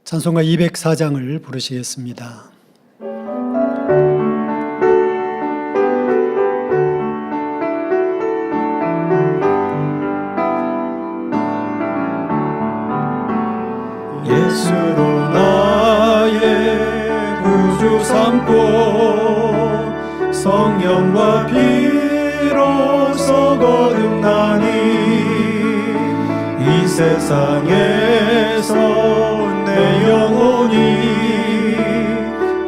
찬송가 204장을 부르시겠습니다. 예수로 나의 구주 삼고 성령과 피로써 거듭나니 이 세상에서 내 영혼이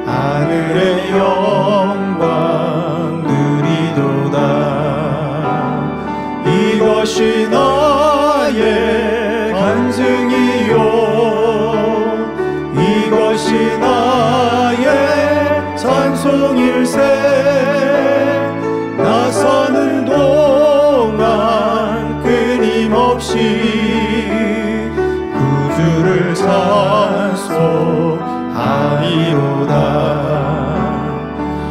하늘의 영광 누리도다. 이것이 나의 간증이요, 이것이 나의 찬송일세. 나 사는 동안 끊임없이 구주를 찬송하리로다.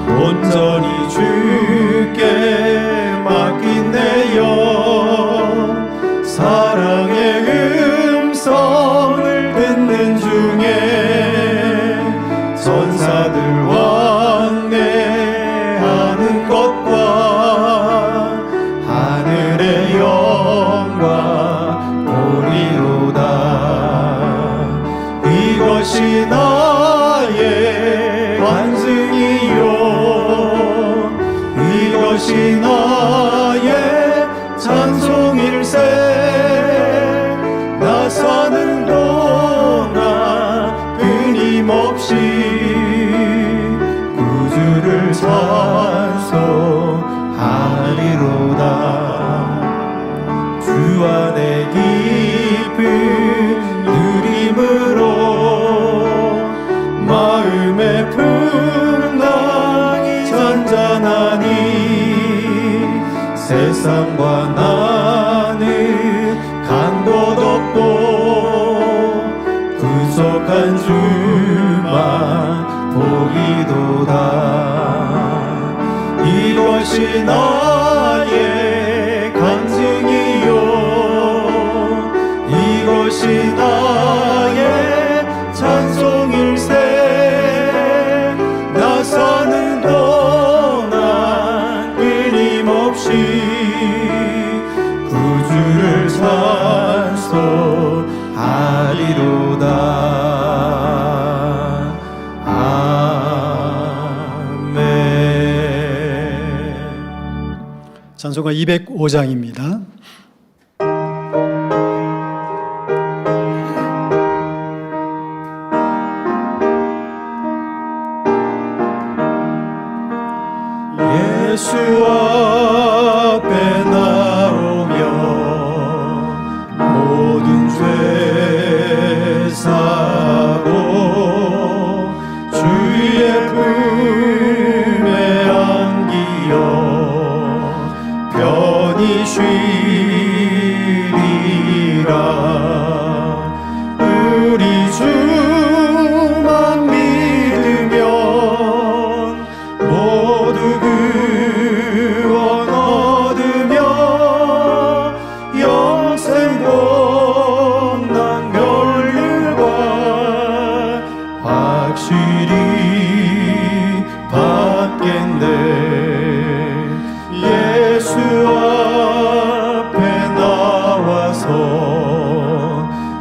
온전히 주께 맡긴 내 영, 사랑의 음성을 듣는 중에 천사들 왕래하는 것과 하늘의 영광 보리로다. 이것이 나의 간증이요, 이것이 나의 찬송일세. 나 사는 동안 끊임없이 구주를 찬송하리로다. 주 안에 깊은 누림으로 마음의 풍랑이 잔잔하니 세상과 나는 간 곳 없고 구속한 주만 보이도다. 이것이 나의 간증이요, 이것이 나의 찬송일세. 나 사는 동안 끊임없이 구주를 찬송하리로다. 아멘. 찬송가 205장입니다. 예수 앞에 나오며 모든 죄 사고 주의 품에 안기어 편히 쉬리라. 우리 주만 믿으면 모두 구원 얻으며 영생 복난 멸류관 확실히 받겠네. 예수 앞에 나와서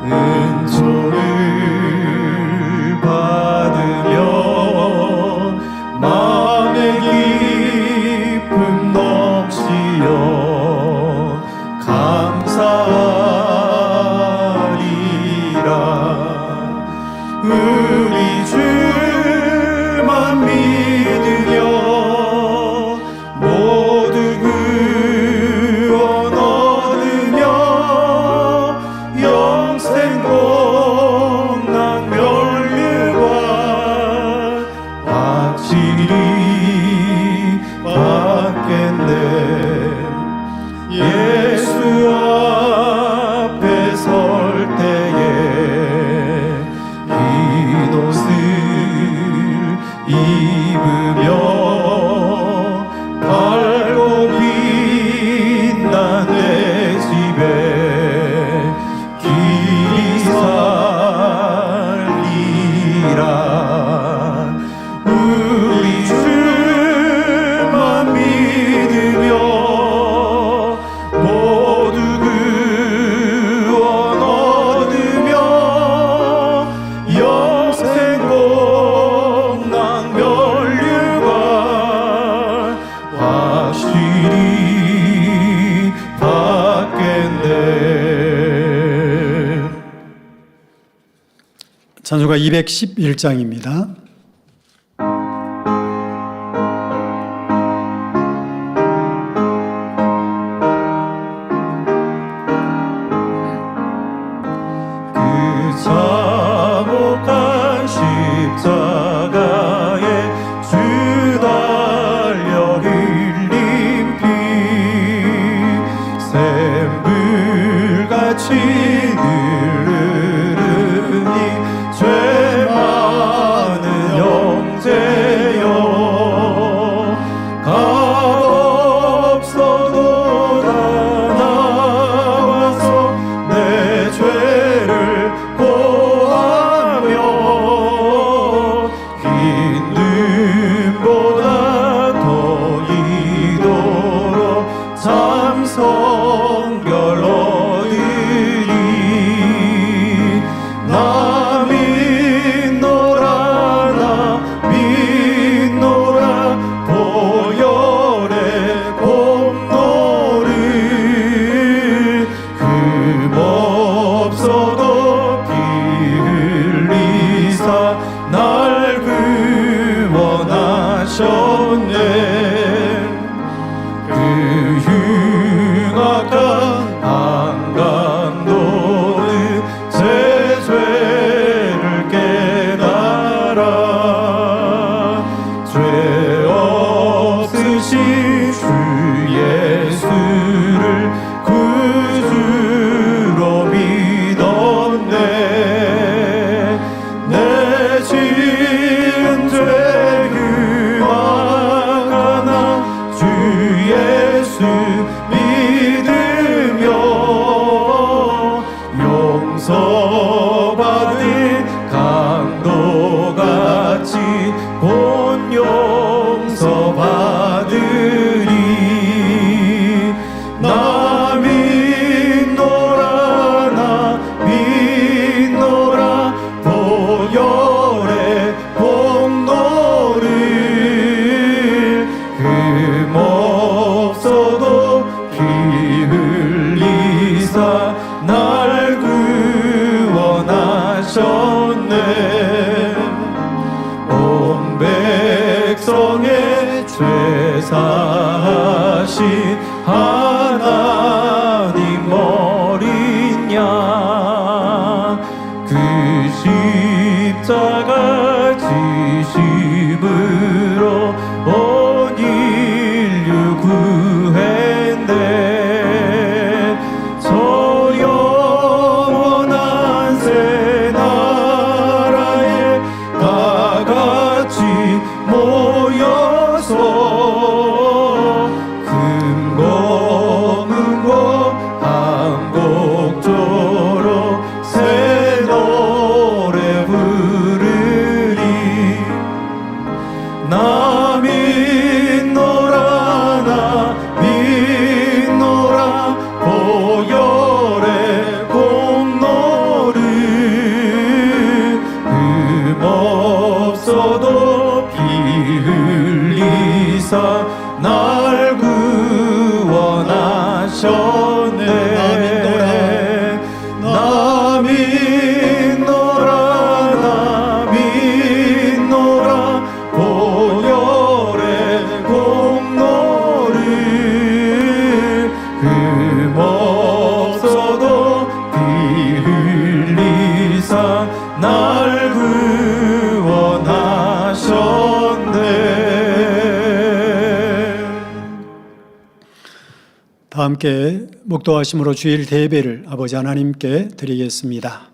은총을 받으며 마음의 기쁨 넘치어 감사하리라. 우리 주만 믿으며 모두 구원 얻으며 영생 복난 멸류관 확실히 받겠네. 예수 앞에 설 때에 흰 옷을 찬송가 211장입니다. 참혹한 십자가에 주 달려 흘린 피 샘불같이 흐르니 죄 많은 형제여 값없어도 다 나와서 내 죄를 고하며 긴 눈보다 더 이도록 참 성결 얻으리 나 믿노라 나 믿노라 보혈의 공로를 흠없어도 피 흘리사 날 구원하셨네 그 흉악한 한강도는 제 죄를 깨달아 죄 없으신 주 예수를 구주로 믿었네 내 지은 죄 흉악하나 주 예수 믿으며 용서받은 강도같이 곧 용서받으리 나 믿노라 나 믿노라 보혈의 공로를 흠없어도 피 흘리사 날 구원하셨네 온 백성의 죄 사하신 하나님 어린 양그 십자가 지심으로 온 인류 구했네 저 영원한 새 나라에 다 같이 모여서 금고 문고 한곡조로 새 노래 부르리 나 믿노라 나 믿노라 보혈의 공로를 흠없어도 피 흘리사 날 구원하셨네 나 믿노라 나 믿노라 보혈의 공로를 흠없어도 피 흘리사 날 구원하셨네 다 함께 묵도하심으로 주일 대배를 아버지 하나님께 드리겠습니다.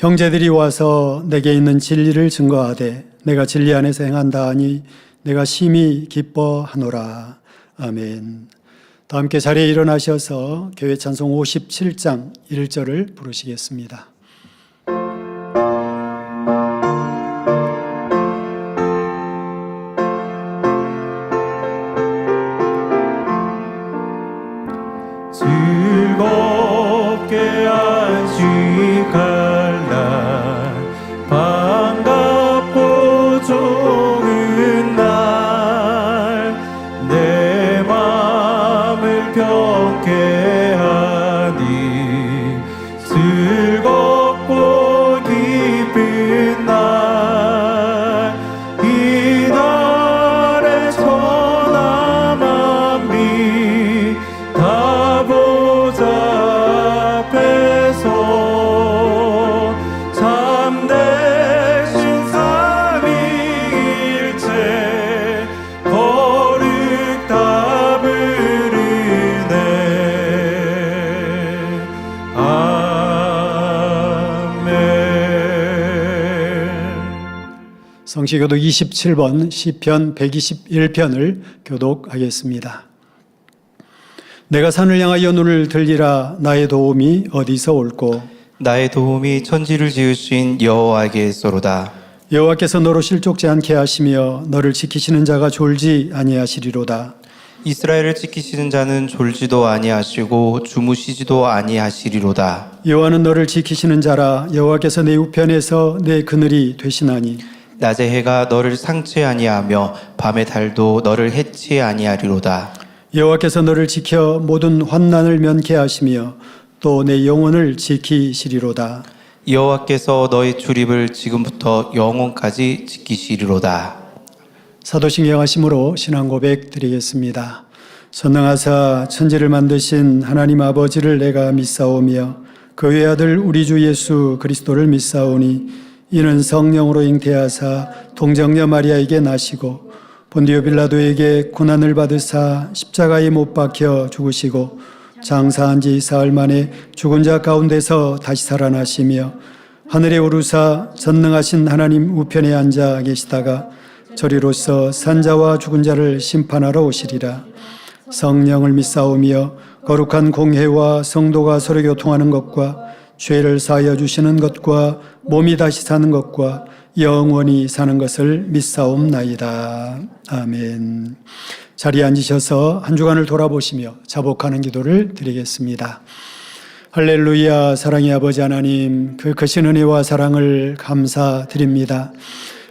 형제들이 와서 내게 있는 진리를 증거하되 내가 진리 안에서 행한다 하니 내가 심히 기뻐하노라. 아멘. 다 함께 자리에 일어나셔서 교회 찬송 57장 1절을 부르시겠습니다. 갈라 반갑고 좋은 날 내 맘을 평게 하니 즐겁고 기쁜 날 이날의 천하만미 다 보좌 앞에서 참되신 삼위일체 거룩 다 부르네. 아멘. 성시교독 27번 시편 121편을 교독하겠습니다. 내가 산을 향하여 눈을 들리라. 나의 도움이 어디서 올꼬. 나의 도움이 천지를 지으신 여호와께서로다. 여호와께서 너로 실족지 않게 하시며 너를 지키시는 자가 졸지 아니하시리로다. 이스라엘을 지키시는 자는 졸지도 아니하시고 주무시지도 아니하시리로다. 여호와는 너를 지키시는 자라. 여호와께서 내 우편에서 내 그늘이 되시나니 낮의 해가 너를 상치 아니하며 밤의 달도 너를 해치 아니하리로다. 여호와께서 너를 지켜 모든 환난을 면케 하시며 또 내 영혼을 지키시리로다. 여호와께서 너의 출입을 지금부터 영원까지 지키시리로다. 사도신경하심으로 신앙 고백 드리겠습니다. 전능하사 천지를 만드신 하나님 아버지를 내가 믿사오며 그 외아들 우리 주 예수 그리스도를 믿사오니 이는 성령으로 잉태하사 동정녀 마리아에게 나시고 본디오 빌라도에게 고난을 받으사 십자가에 못 박혀 죽으시고 장사한 지 사흘 만에 죽은 자 가운데서 다시 살아나시며 하늘에 오르사 전능하신 하나님 우편에 앉아 계시다가 저리로서 산자와 죽은 자를 심판하러 오시리라. 성령을 믿사오며 거룩한 공회와 성도가 서로 교통하는 것과 죄를 사하여 주시는 것과 몸이 다시 사는 것과 영원히 사는 것을 믿사옵나이다. 아멘. 자리에 앉으셔서 한 주간을 돌아보시며 자복하는 기도를 드리겠습니다. 할렐루야. 사랑의 아버지 하나님, 그 크신 은혜와 사랑을 감사드립니다.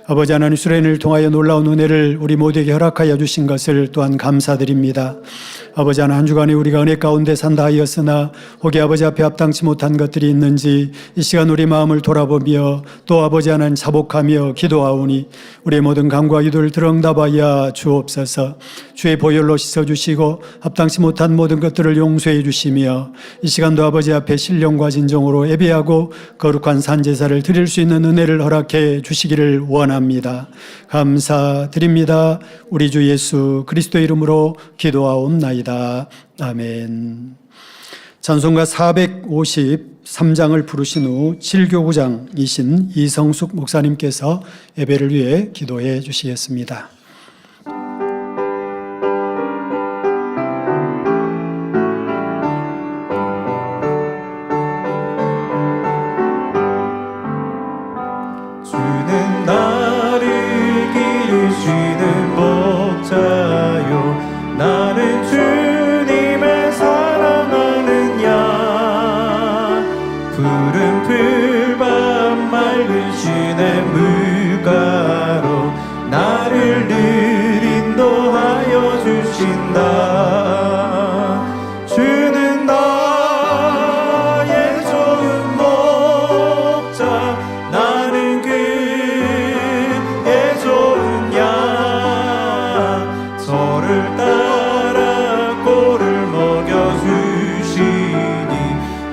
아버지 하나님, 수련을 통하여 놀라운 은혜를 우리 모두에게 허락하여 주신 것을 또한 감사드립니다. 아버지 하나님, 한 주간에 우리가 은혜 가운데 산다 하였으나 혹여 아버지 앞에 합당치 못한 것들이 있는지 이 시간 우리 마음을 돌아보며 또 아버지 하나님 자복하며 기도하오니 우리의 모든 간구와 기도를 들응답하여 주옵소서. 주의 보혈로 씻어주시고 합당치 못한 모든 것들을 용서해 주시며 이 시간도 아버지 앞에 신령과 진정으로 예배하고 거룩한 산제사를 드릴 수 있는 은혜를 허락해 주시기를 원합니다. 감사드립니다. 우리 주 예수 그리스도 이름으로 기도하옵나이다. 아멘. 찬송가 453장을 부르신 후 7교구장이신 이성숙 목사님께서 예배를 위해 기도해 주시겠습니다. 주는 나를 기르시는 목자요 나는 주님의 사랑하는 양 푸른 풀밭 맑은 시내 물가로 나를 늘 인도하여 주신다. 주는 나의 좋은 목자 나는 그의 좋은 양 저를 따라 꼴을 먹여주시니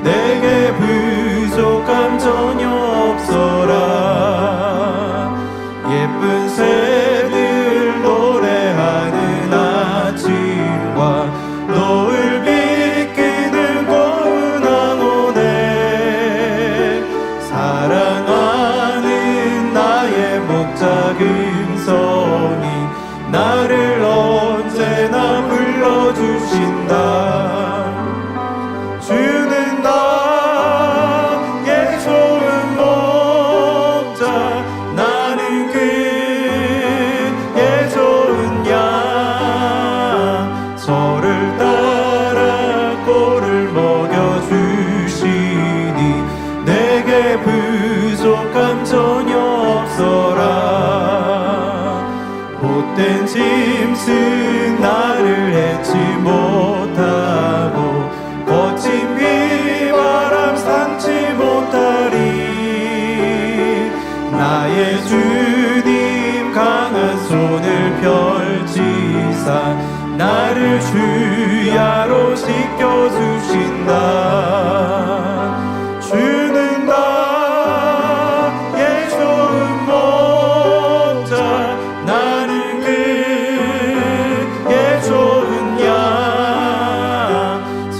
내게 부족함 전혀 없어라. 예쁜 새들 노래하는 아침과 노을 빛 끄는 고운 황혼에 사랑하는 나의 목자 금성이 나를 언제나 불러주신다. 주는 나의 좋은 목자 나는 그의 좋은 양 저를 따라 꼴을 먹여주시니 내게 힘쓴 나를 해치 못하고 거친 비바람 삼지 못하리. 나의 주님 강한 손을 펼치사 나를 주야로 씻겨주신다. 주는 나의 좋은 목자, 나는 그의 좋은 양.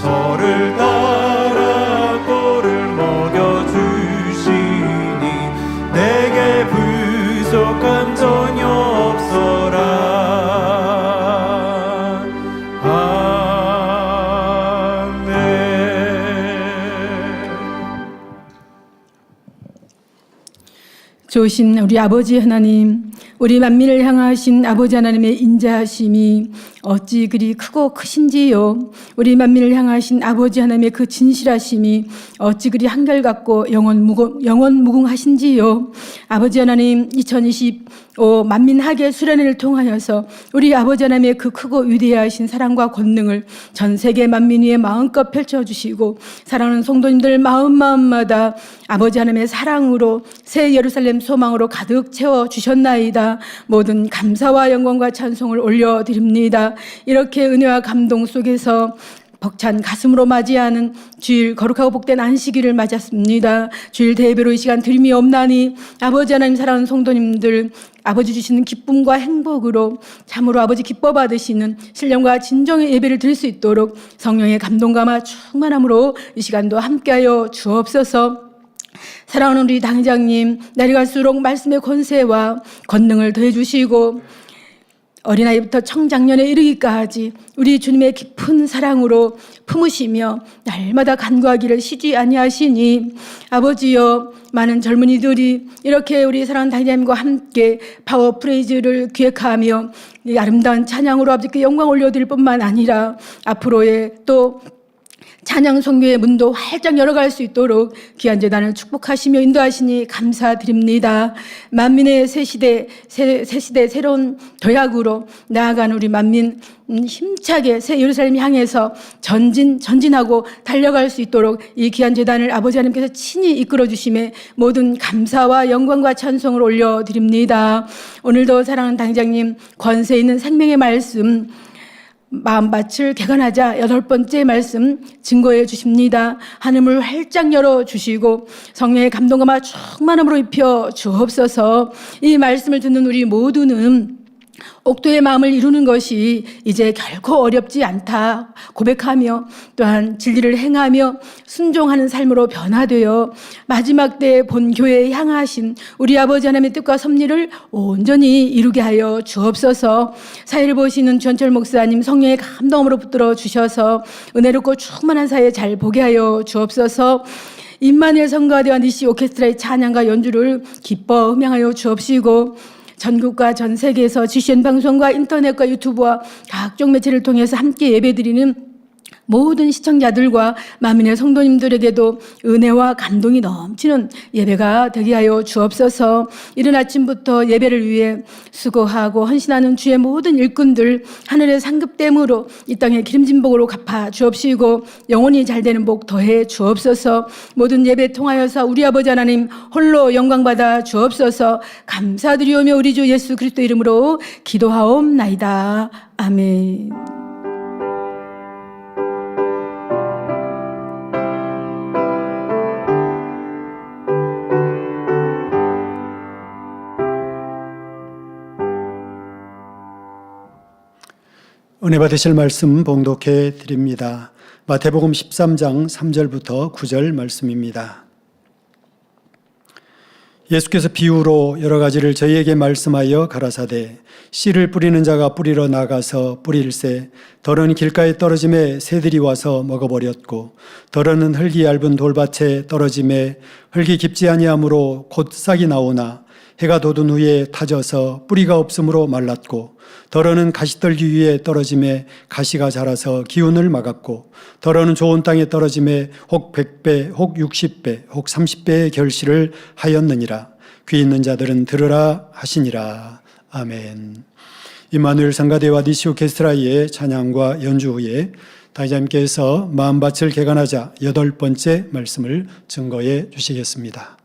저를 따라 꼴을 먹여주시니 내게 부족함 전혀 없어라. 좋으신 우리 아버지 하나님, 우리 만민을 향하신 아버지 하나님의 인자하심이 어찌 그리 크고 크신지요. 우리 만민을 향하신 아버지 하나님의 그 진실하심이 어찌 그리 한결같고 영원 무궁하신지요. 아버지 하나님, 2025 만민학예 수련회를 통하여서 우리 아버지 하나님의 그 크고 위대하신 사랑과 권능을 전 세계 만민 위에 마음껏 펼쳐주시고 사랑하는 성도님들 마음마다 아버지 하나님의 사랑으로 새 예루살렘 소망으로 가득 채워주셨나이다. 모든 감사와 영광과 찬송을 올려드립니다. 이렇게 은혜와 감동 속에서 벅찬 가슴으로 맞이하는 주일 거룩하고 복된 안식일을 맞았습니다. 주일 대예배로 이 시간 드림이 없나니 아버지 하나님 사랑하는 성도님들 아버지 주시는 기쁨과 행복으로 참으로 아버지 기뻐 받으시는 신령과 진정의 예배를 드릴 수 있도록 성령의 감동감화 충만함으로 이 시간도 함께하여 주옵소서. 사랑하는 우리 당회장님, 날이 갈수록 말씀의 권세와 권능을 더해주시고 어린아이부터 청장년에 이르기까지 우리 주님의 깊은 사랑으로 품으시며 날마다 간구하기를 쉬지 아니하시니 아버지여, 많은 젊은이들이 이렇게 우리 사랑하는 당회장님과 함께 파워 프레이즈를 기획하며 이 아름다운 찬양으로 아버지께 영광 올려드릴 뿐만 아니라 앞으로의 또 찬양 선교의 문도 활짝 열어갈 수 있도록 귀한 재단을 축복하시며 인도하시니 감사드립니다. 만민의 새 시대 새로운 도약으로 나아가는 우리 만민 힘차게 새 예루살렘 향해서 전진하고 달려갈 수 있도록 이 귀한 재단을 아버지 하나님께서 친히 이끌어 주심에 모든 감사와 영광과 찬송을 올려드립니다. 오늘도 사랑하는 당회장님 권세 있는 생명의 말씀 마음밭을 개간하자 8번째 말씀 증거해 주십니다. 하늘을 활짝 열어주시고 성령의 감동감화 충만함으로 입혀 주옵소서. 이 말씀을 듣는 우리 모두는 옥도의 마음을 이루는 것이 이제 결코 어렵지 않다 고백하며 또한 진리를 행하며 순종하는 삶으로 변화되어 마지막 때에 본 교회에 향하신 우리 아버지 하나님의 뜻과 섭리를 온전히 이루게 하여 주옵소서. 사회를 보시는 주현철 목사님 성령의 감동으로 붙들어 주셔서 은혜롭고 충만한 사회 잘 보게 하여 주옵소서. 임마누엘 성가대와 니시 오케스트라의 찬양과 연주를 기뻐 음향하여 주옵시고 전국과 전 세계에서 GCN 방송과 인터넷과 유튜브와 각종 매체를 통해서 함께 예배드리는 모든 시청자들과 만민의 성도님들에게도 은혜와 감동이 넘치는 예배가 되게 하여 주옵소서. 이른 아침부터 예배를 위해 수고하고 헌신하는 주의 모든 일꾼들 하늘의 상급됨으로 이 땅의 기름진 복으로 갚아 주옵시고 영원히 잘되는 복 더해 주옵소서. 모든 예배 통하여서 우리 아버지 하나님 홀로 영광받아 주옵소서. 감사드리오며 우리 주 예수 그리스도 이름으로 기도하옵나이다. 아멘. 은혜 받으실 말씀 봉독해 드립니다. 마태복음 13장 3절부터 9절 말씀입니다. 예수께서 비유로 여러 가지를 저희에게 말씀하여 가라사대 씨를 뿌리는 자가 뿌리러 나가서 뿌릴새 덜은 길가에 떨어짐에 새들이 와서 먹어버렸고 덜은 흙이 얇은 돌밭에 떨어짐에 흙이 깊지 아니하므로 곧 싹이 나오나 해가 돋은 후에 타져서 뿌리가 없으므로 말랐고 덜어는 가시떨기 위에 떨어짐에 가시가 자라서 기운을 막았고 덜어는 좋은 땅에 떨어짐에 혹 100배 혹 60배 혹 30배의 결실을 하였느니라. 귀 있는 자들은 들으라 하시니라. 아멘. 임마누엘 성가대와 니시 오케스트라의 찬양과 연주 후에 당회자님께서 마음밭을 개관하자 8번째 말씀을 증거해 주시겠습니다.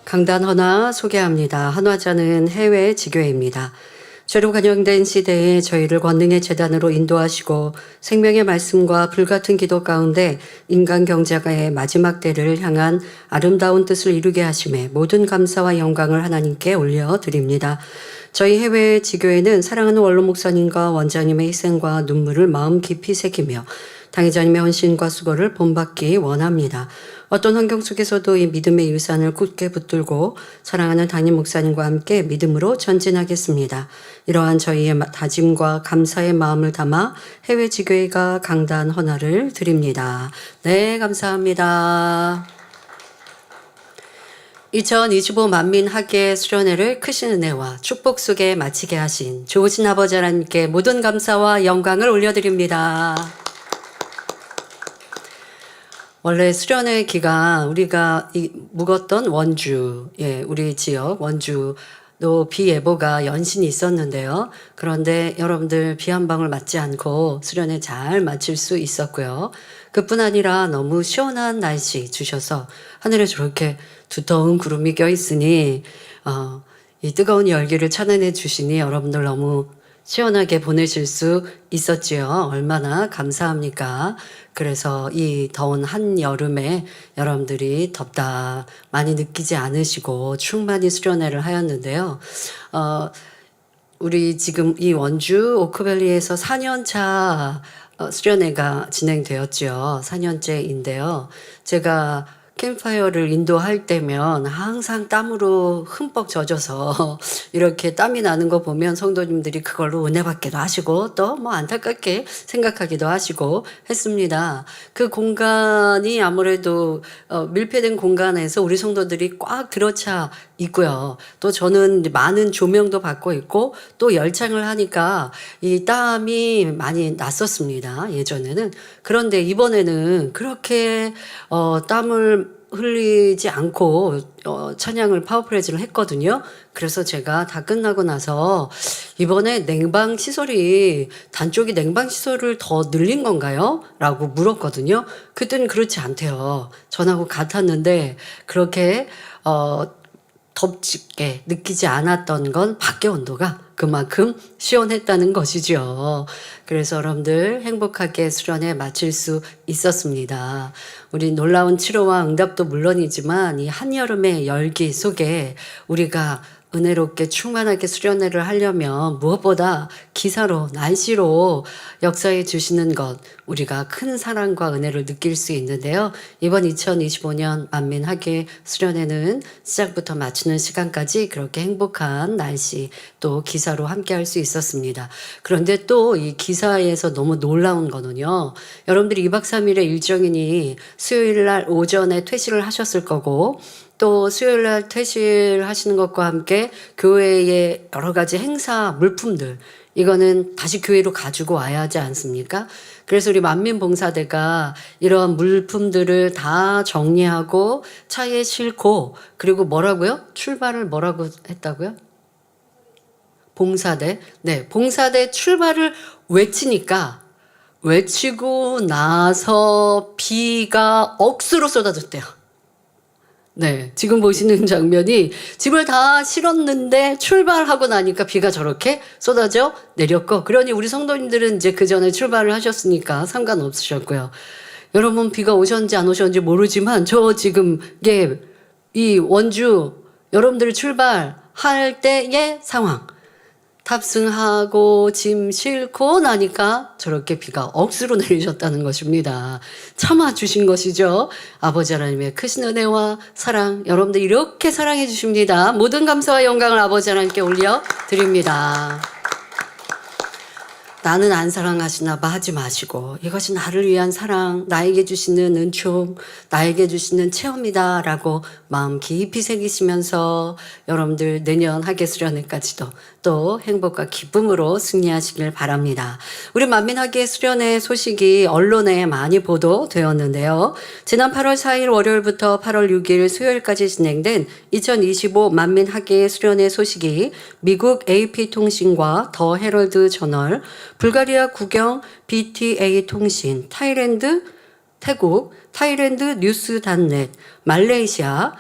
강단 헌화 소개합니다. 한화자는 해외 지교회입니다. 죄로 간영된 시대에 저희를 권능의 재단으로 인도하시고 생명의 말씀과 불같은 기도 가운데 인간 경제가의 마지막 때를 향한 아름다운 뜻을 이루게 하심에 모든 감사와 영광을 하나님께 올려드립니다. 저희 해외 지교회는 사랑하는 원로 목사님과 원장님의 희생과 눈물을 마음 깊이 새기며 당회자님의 헌신과 수고를 본받기 원합니다. 어떤 환경 속에서도 이 믿음의 유산을 굳게 붙들고 사랑하는 담임 목사님과 함께 믿음으로 전진하겠습니다. 이러한 저희의 다짐과 감사의 마음을 담아 해외 지교회가 강단 헌화를 드립니다. 네, 감사합니다. 2025 만민 학예 수련회를 크신 은혜와 축복 속에 마치게 하신 좋으신 아버지 하나님께 모든 감사와 영광을 올려드립니다. 원래 수련회 기간 우리가 묵었던 원주, 우리 지역 원주도 비 예보가 연신이 있었는데요. 그런데 여러분들 비 한 방울 맞지 않고 수련회 잘 마칠 수 있었고요. 그뿐 아니라 너무 시원한 날씨 주셔서 하늘에 저렇게 두터운 구름이 껴있으니 이 뜨거운 열기를 차단해 주시니 여러분들 너무 시원하게 보내실 수 있었지요. 얼마나 감사합니까? 그래서 이 더운 한여름에 여러분들이 덥다 많이 느끼지 않으시고 충만히 수련회를 하였는데요. 우리 지금 이 원주 오크밸리에서 4년차 수련회가 진행되었죠. 4년째인데요. 제가 캠프파이어를 인도할 때면 항상 땀으로 흠뻑 젖어서 이렇게 땀이 나는 거 보면 성도님들이 그걸로 은혜 받기도 하시고 또 뭐 안타깝게 생각하기도 하시고 했습니다. 그 공간이 아무래도 밀폐된 공간에서 우리 성도들이 꽉 들어차 있고요. 또 저는 많은 조명도 받고 있고 또 열창을 하니까 이 땀이 많이 났었습니다. 예전에는. 그런데 이번에는 그렇게 땀을 흘리지 않고 찬양을 파워프레이즈를 했거든요. 그래서 제가 다 끝나고 나서 이번에 냉방 시설이 단쪽이 냉방 시설을 더 늘린 건가요? 라고 물었거든요. 그때는 그렇지 않대요. 전하고 같았는데 그렇게 덥게 느끼지 않았던 건 밖의 온도가 그만큼 시원했다는 것이죠. 그래서 여러분들 행복하게 수련회 마칠 수 있었습니다. 우리 놀라운 치료와 응답도 물론이지만 이 한여름의 열기 속에 우리가 은혜롭게 충만하게 수련회를 하려면 무엇보다 기사로 날씨로 역사해 주시는 것 우리가 큰 사랑과 은혜를 느낄 수 있는데요. 이번 2025년 만민학예 수련회는 시작부터 마치는 시간까지 그렇게 행복한 날씨 또 기사로 함께 할 수 있었습니다. 그런데 또 이 기사에서 너무 놀라운 거는요. 여러분들이 2박 3일의 일정이니 수요일 날 오전에 퇴실을 하셨을 거고 또 수요일 날 퇴실하시는 것과 함께 교회의 여러 가지 행사 물품들 이거는 다시 교회로 가지고 와야 하지 않습니까? 그래서 우리 만민봉사대가 이런 물품들을 다 정리하고 차에 싣고 그리고 뭐라고요? 출발을 뭐라고 했다고요? 봉사대. 네, 봉사대 출발을 외치고 나서 비가 억수로 쏟아졌대요. 네, 지금 보시는 장면이 짐을 다 실었는데 출발하고 나니까 비가 저렇게 쏟아져 내렸고, 그러니 우리 성도님들은 이제 그 전에 출발을 하셨으니까 상관없으셨고요. 여러분 비가 오셨는지 안 오셨는지 모르지만 저 지금 이 원주 여러분들 출발할 때의 상황 탑승하고 짐 싣고 나니까 저렇게 비가 억수로 내리셨다는 것입니다. 참아주신 것이죠. 아버지 하나님의 크신 은혜와 사랑 여러분들 이렇게 사랑해 주십니다. 모든 감사와 영광을 아버지 하나님께 올려드립니다. 나는 안 사랑하시나 봐 하지 마시고 이것이 나를 위한 사랑, 나에게 주시는 은총, 나에게 주시는 체험이다라고 마음 깊이 새기시면서 여러분들 내년 학예 수련회까지도 또 행복과 기쁨으로 승리하시길 바랍니다. 우리 만민학예 수련회 소식이 언론에 많이 보도되었는데요. 지난 8월 4일 월요일부터 8월 6일 수요일까지 진행된 2025 만민학예 수련회 소식이 미국 AP통신과 더 헤럴드 저널, 불가리아 국영 BTA 통신, 태국 타일랜드 뉴스닷넷, 말레이시아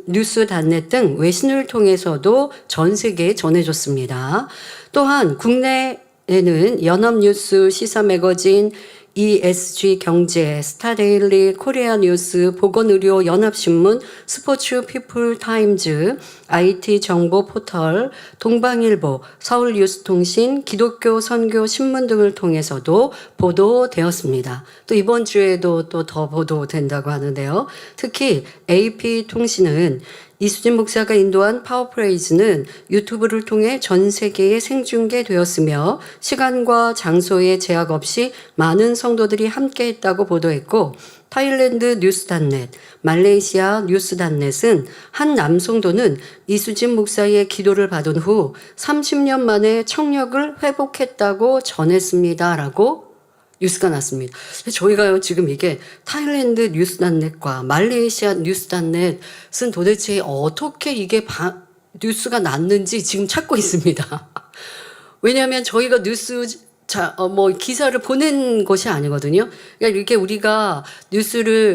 뉴스닷넷 등 외신을 통해서도 전 세계에 전해졌습니다. 또한 국내에는 연합뉴스 시사매거진, ESG 경제, 스타데일리, 코리아 뉴스, 보건의료 연합신문, 스포츠 피플 타임즈, IT 정보 포털, 동방일보, 서울뉴스통신, 기독교 선교 신문 등을 통해서도 보도되었습니다. 또 이번 주에도 또 더 보도된다고 하는데요. 특히 AP통신은 이수진 목사가 인도한 파워프레이즈는 유튜브를 통해 전 세계에 생중계되었으며 시간과 장소에 제약 없이 많은 성도들이 함께했다고 보도했고, 타일랜드 뉴스닷넷, 말레이시아 뉴스닷넷은 한 남성도는 이수진 목사의 기도를 받은 후 30년 만에 청력을 회복했다고 전했습니다라고 뉴스가 났습니다. 저희가요, 지금 이게 타일랜드 뉴스닷넷과 말레이시아 뉴스닷넷은 도대체 어떻게 이게 뉴스가 났는지 지금 찾고 있습니다. 왜냐하면 저희가 뉴스 뭐 기사를 보낸 것이 아니거든요. 그러니까 이렇게 우리가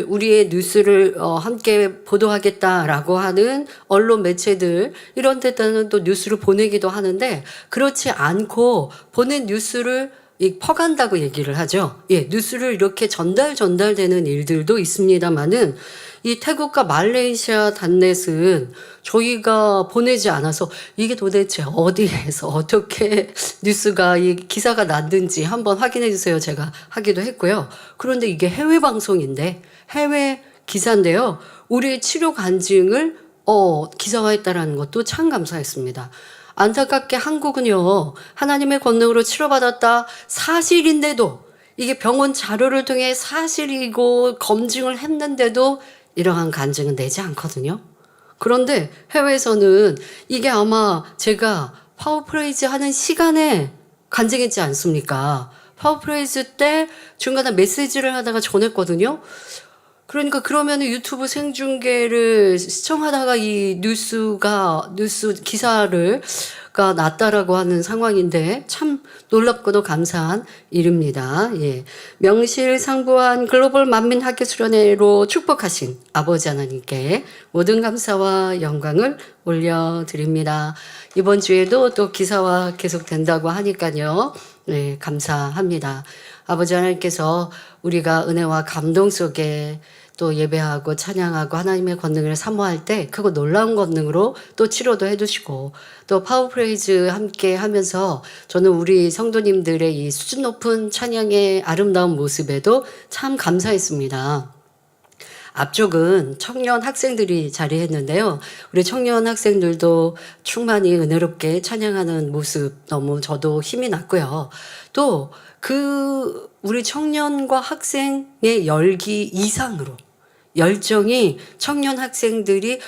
우리의 뉴스를 함께 보도하겠다라고 하는 언론 매체들 이런 데다는 또 뉴스를 보내기도 하는데 그렇지 않고 보낸 뉴스를 퍼간다고 얘기를 하죠. 예, 뉴스를 이렇게 전달되는 일들도 있습니다만은 이 태국과 말레이시아 단넷은 저희가 보내지 않아서 이게 도대체 어디에서 어떻게 뉴스가 이 기사가 났는지 한번 확인해 주세요. 제가 하기도 했고요. 그런데 이게 해외 방송인데 해외 기사인데요. 우리의 치료 간증을 기사화했다라는 것도 참 감사했습니다. 안타깝게 한국은요, 하나님의 권능으로 치료받았다 사실인데도 이게 병원 자료를 통해 사실이고 검증을 했는데도 이러한 간증은 내지 않거든요. 그런데 해외에서는 이게 아마 제가 파워프레이즈 하는 시간에 간증했지 않습니까? 파워프레이즈 때 중간에 메시지를 하다가 전했거든요. 그러니까 그러면 유튜브 생중계를 시청하다가 이 뉴스 기사가 났다라고 하는 상황인데 참 놀랍고도 감사한 일입니다. 예. 명실상부한 글로벌 만민학교수련회로 축복하신 아버지 하나님께 모든 감사와 영광을 올려드립니다. 이번 주에도 또 기사화 계속된다고 하니까요. 네, 감사합니다. 아버지 하나님께서 우리가 은혜와 감동 속에 또 예배하고 찬양하고 하나님의 권능을 사모할 때 크고 놀라운 권능으로 또 치료도 해주시고 또 파워프레이즈 함께 하면서 저는 우리 성도님들의 이 수준 높은 찬양의 아름다운 모습에도 참 감사했습니다. 앞쪽은 청년 학생들이 자리했는데요. 우리 청년 학생들도 충만히 은혜롭게 찬양하는 모습 너무 저도 힘이 났고요. 또 우리 청년과 학생의 열기 이상으로 열정이 청년 학생들이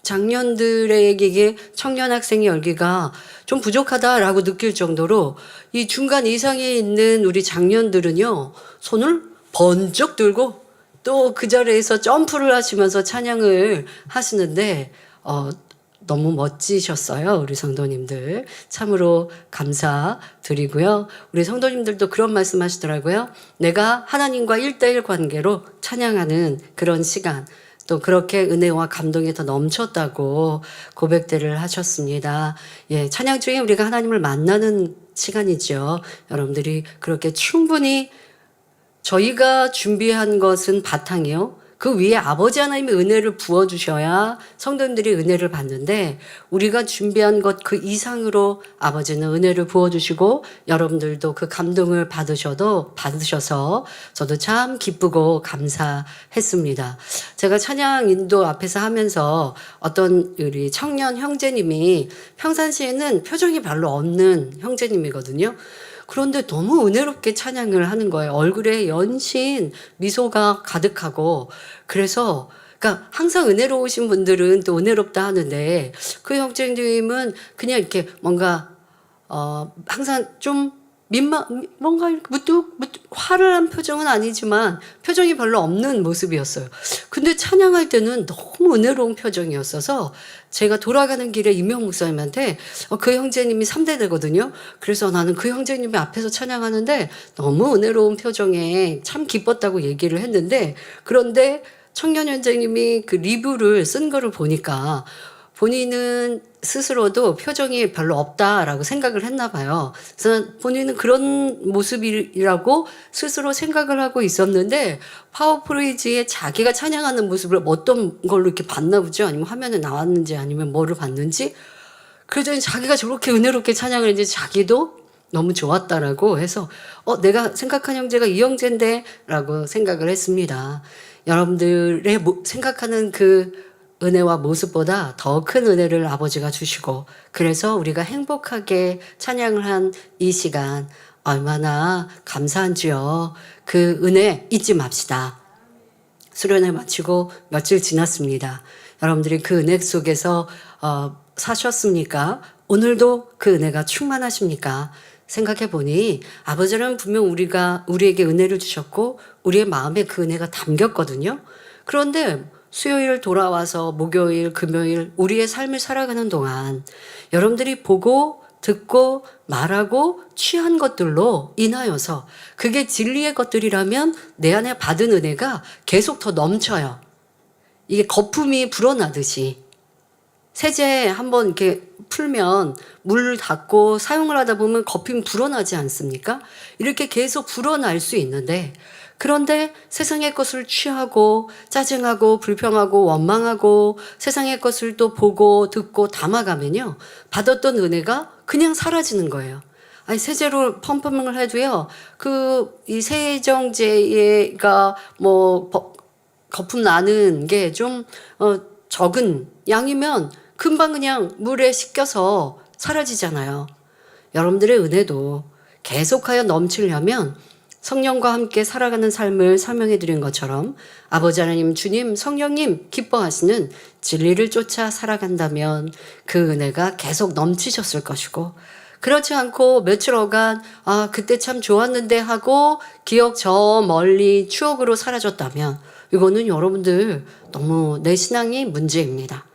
작년들에게 청년 학생의 열기가 좀 부족하다라고 느낄 정도로 이 중간 이상에 있는 우리 장년들은요 손을 번쩍 들고 또 그 자리에서 점프를 하시면서 찬양을 하시는데 너무 멋지셨어요. 우리 성도님들. 참으로 감사드리고요. 우리 성도님들도 그런 말씀 하시더라고요. 내가 하나님과 1:1 관계로 찬양하는 그런 시간, 또 그렇게 은혜와 감동이 더 넘쳤다고 고백들을 하셨습니다. 예, 찬양 중에 우리가 하나님을 만나는 시간이죠. 여러분들이 그렇게 충분히 저희가 준비한 것은 바탕이요. 그 위에 아버지 하나님의 은혜를 부어주셔야 성도님들이 은혜를 받는데 우리가 준비한 것 그 이상으로 아버지는 은혜를 부어주시고 여러분들도 그 감동을 받으셔서 저도 참 기쁘고 감사했습니다. 제가 찬양 인도 앞에서 하면서 어떤 우리 청년 형제님이 평상시에는 표정이 별로 없는 형제님이거든요. 그런데 너무 은혜롭게 찬양을 하는 거예요. 얼굴에 연신 미소가 가득하고 그래서 그러니까 항상 은혜로우신 분들은 또 은혜롭다 하는데 그 형제님은 그냥 이렇게 뭔가 항상 좀 뭔가 이렇게 무뚝 화를 한 표정은 아니지만 표정이 별로 없는 모습이었어요. 근데 찬양할 때는 너무 은혜로운 표정이었어서 제가 돌아가는 길에 임영 목사님한테 그 형제님이 3대되거든요. 그래서 나는 그 형제님이 앞에서 찬양하는데 너무 은혜로운 표정에 참 기뻤다고 얘기를 했는데 그런데 청년 형제님이 그 리뷰를 쓴 거를 보니까 본인은 스스로도 표정이 별로 없다라고 생각을 했나 봐요. 그래서 본인은 그런 모습이라고 스스로 생각을 하고 있었는데 파워프레이즈에 자기가 찬양하는 모습을 어떤 걸로 이렇게 봤나 보죠. 아니면 화면에 나왔는지 아니면 뭐를 봤는지. 그러더니 자기가 저렇게 은혜롭게 찬양을 했는지 자기도 너무 좋았다라고 해서 내가 생각한 형제가 이 형제인데 라고 생각을 했습니다. 여러분들의 생각하는 그 은혜와 모습보다 더 큰 은혜를 아버지가 주시고 그래서 우리가 행복하게 찬양을 한 이 시간 얼마나 감사한지요. 그 은혜 잊지 맙시다. 수련회 마치고 며칠 지났습니다. 여러분들이 그 은혜 속에서 사셨습니까? 오늘도 그 은혜가 충만하십니까? 생각해 보니 아버지는 분명 우리에게 은혜를 주셨고 우리의 마음에 그 은혜가 담겼거든요. 그런데 수요일 돌아와서 목요일, 금요일 우리의 삶을 살아가는 동안 여러분들이 보고 듣고 말하고 취한 것들로 인하여서 그게 진리의 것들이라면 내 안에 받은 은혜가 계속 더 넘쳐요. 이게 거품이 불어나듯이. 세제 한번 이렇게 풀면 물 닦고 사용을 하다 보면 거품이 불어나지 않습니까? 이렇게 계속 불어날 수 있는데, 그런데 세상의 것을 취하고 짜증하고 불평하고 원망하고 세상의 것을 또 보고 듣고 담아가면요, 받았던 은혜가 그냥 사라지는 거예요. 아니, 세제로 펌핑을 해도요, 이 세정제가 거품 나는 게 좀 적은 양이면 금방 그냥 물에 씻겨서 사라지잖아요. 여러분들의 은혜도 계속하여 넘치려면 성령과 함께 살아가는 삶을 설명해 드린 것처럼 아버지 하나님, 주님, 성령님 기뻐하시는 진리를 쫓아 살아간다면 그 은혜가 계속 넘치셨을 것이고, 그렇지 않고 며칠어간 그때 참 좋았는데 하고 기억 저 멀리 추억으로 사라졌다면 이거는 여러분들 너무 내 신앙이 문제입니다.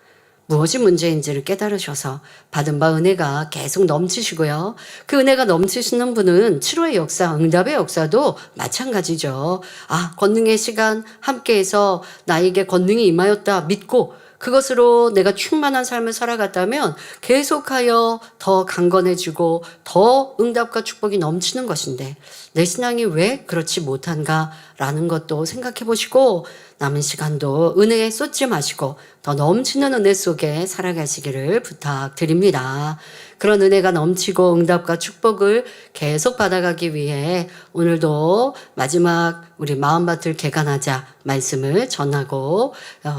무엇이 문제인지를 깨달으셔서 받은 바 은혜가 계속 넘치시고요. 그 은혜가 넘치시는 분은 치료의 역사, 응답의 역사도 마찬가지죠. 권능의 시간 함께해서 나에게 권능이 임하였다 믿고 그것으로 내가 충만한 삶을 살아갔다면 계속하여 더 강건해지고 더 응답과 축복이 넘치는 것인데, 내 신앙이 왜 그렇지 못한가라는 것도 생각해 보시고 남은 시간도 은혜에 쏟지 마시고 더 넘치는 은혜 속에 살아가시기를 부탁드립니다. 그런 은혜가 넘치고 응답과 축복을 계속 받아가기 위해 오늘도 마지막 우리 마음밭을 개간하자 말씀을 전하고,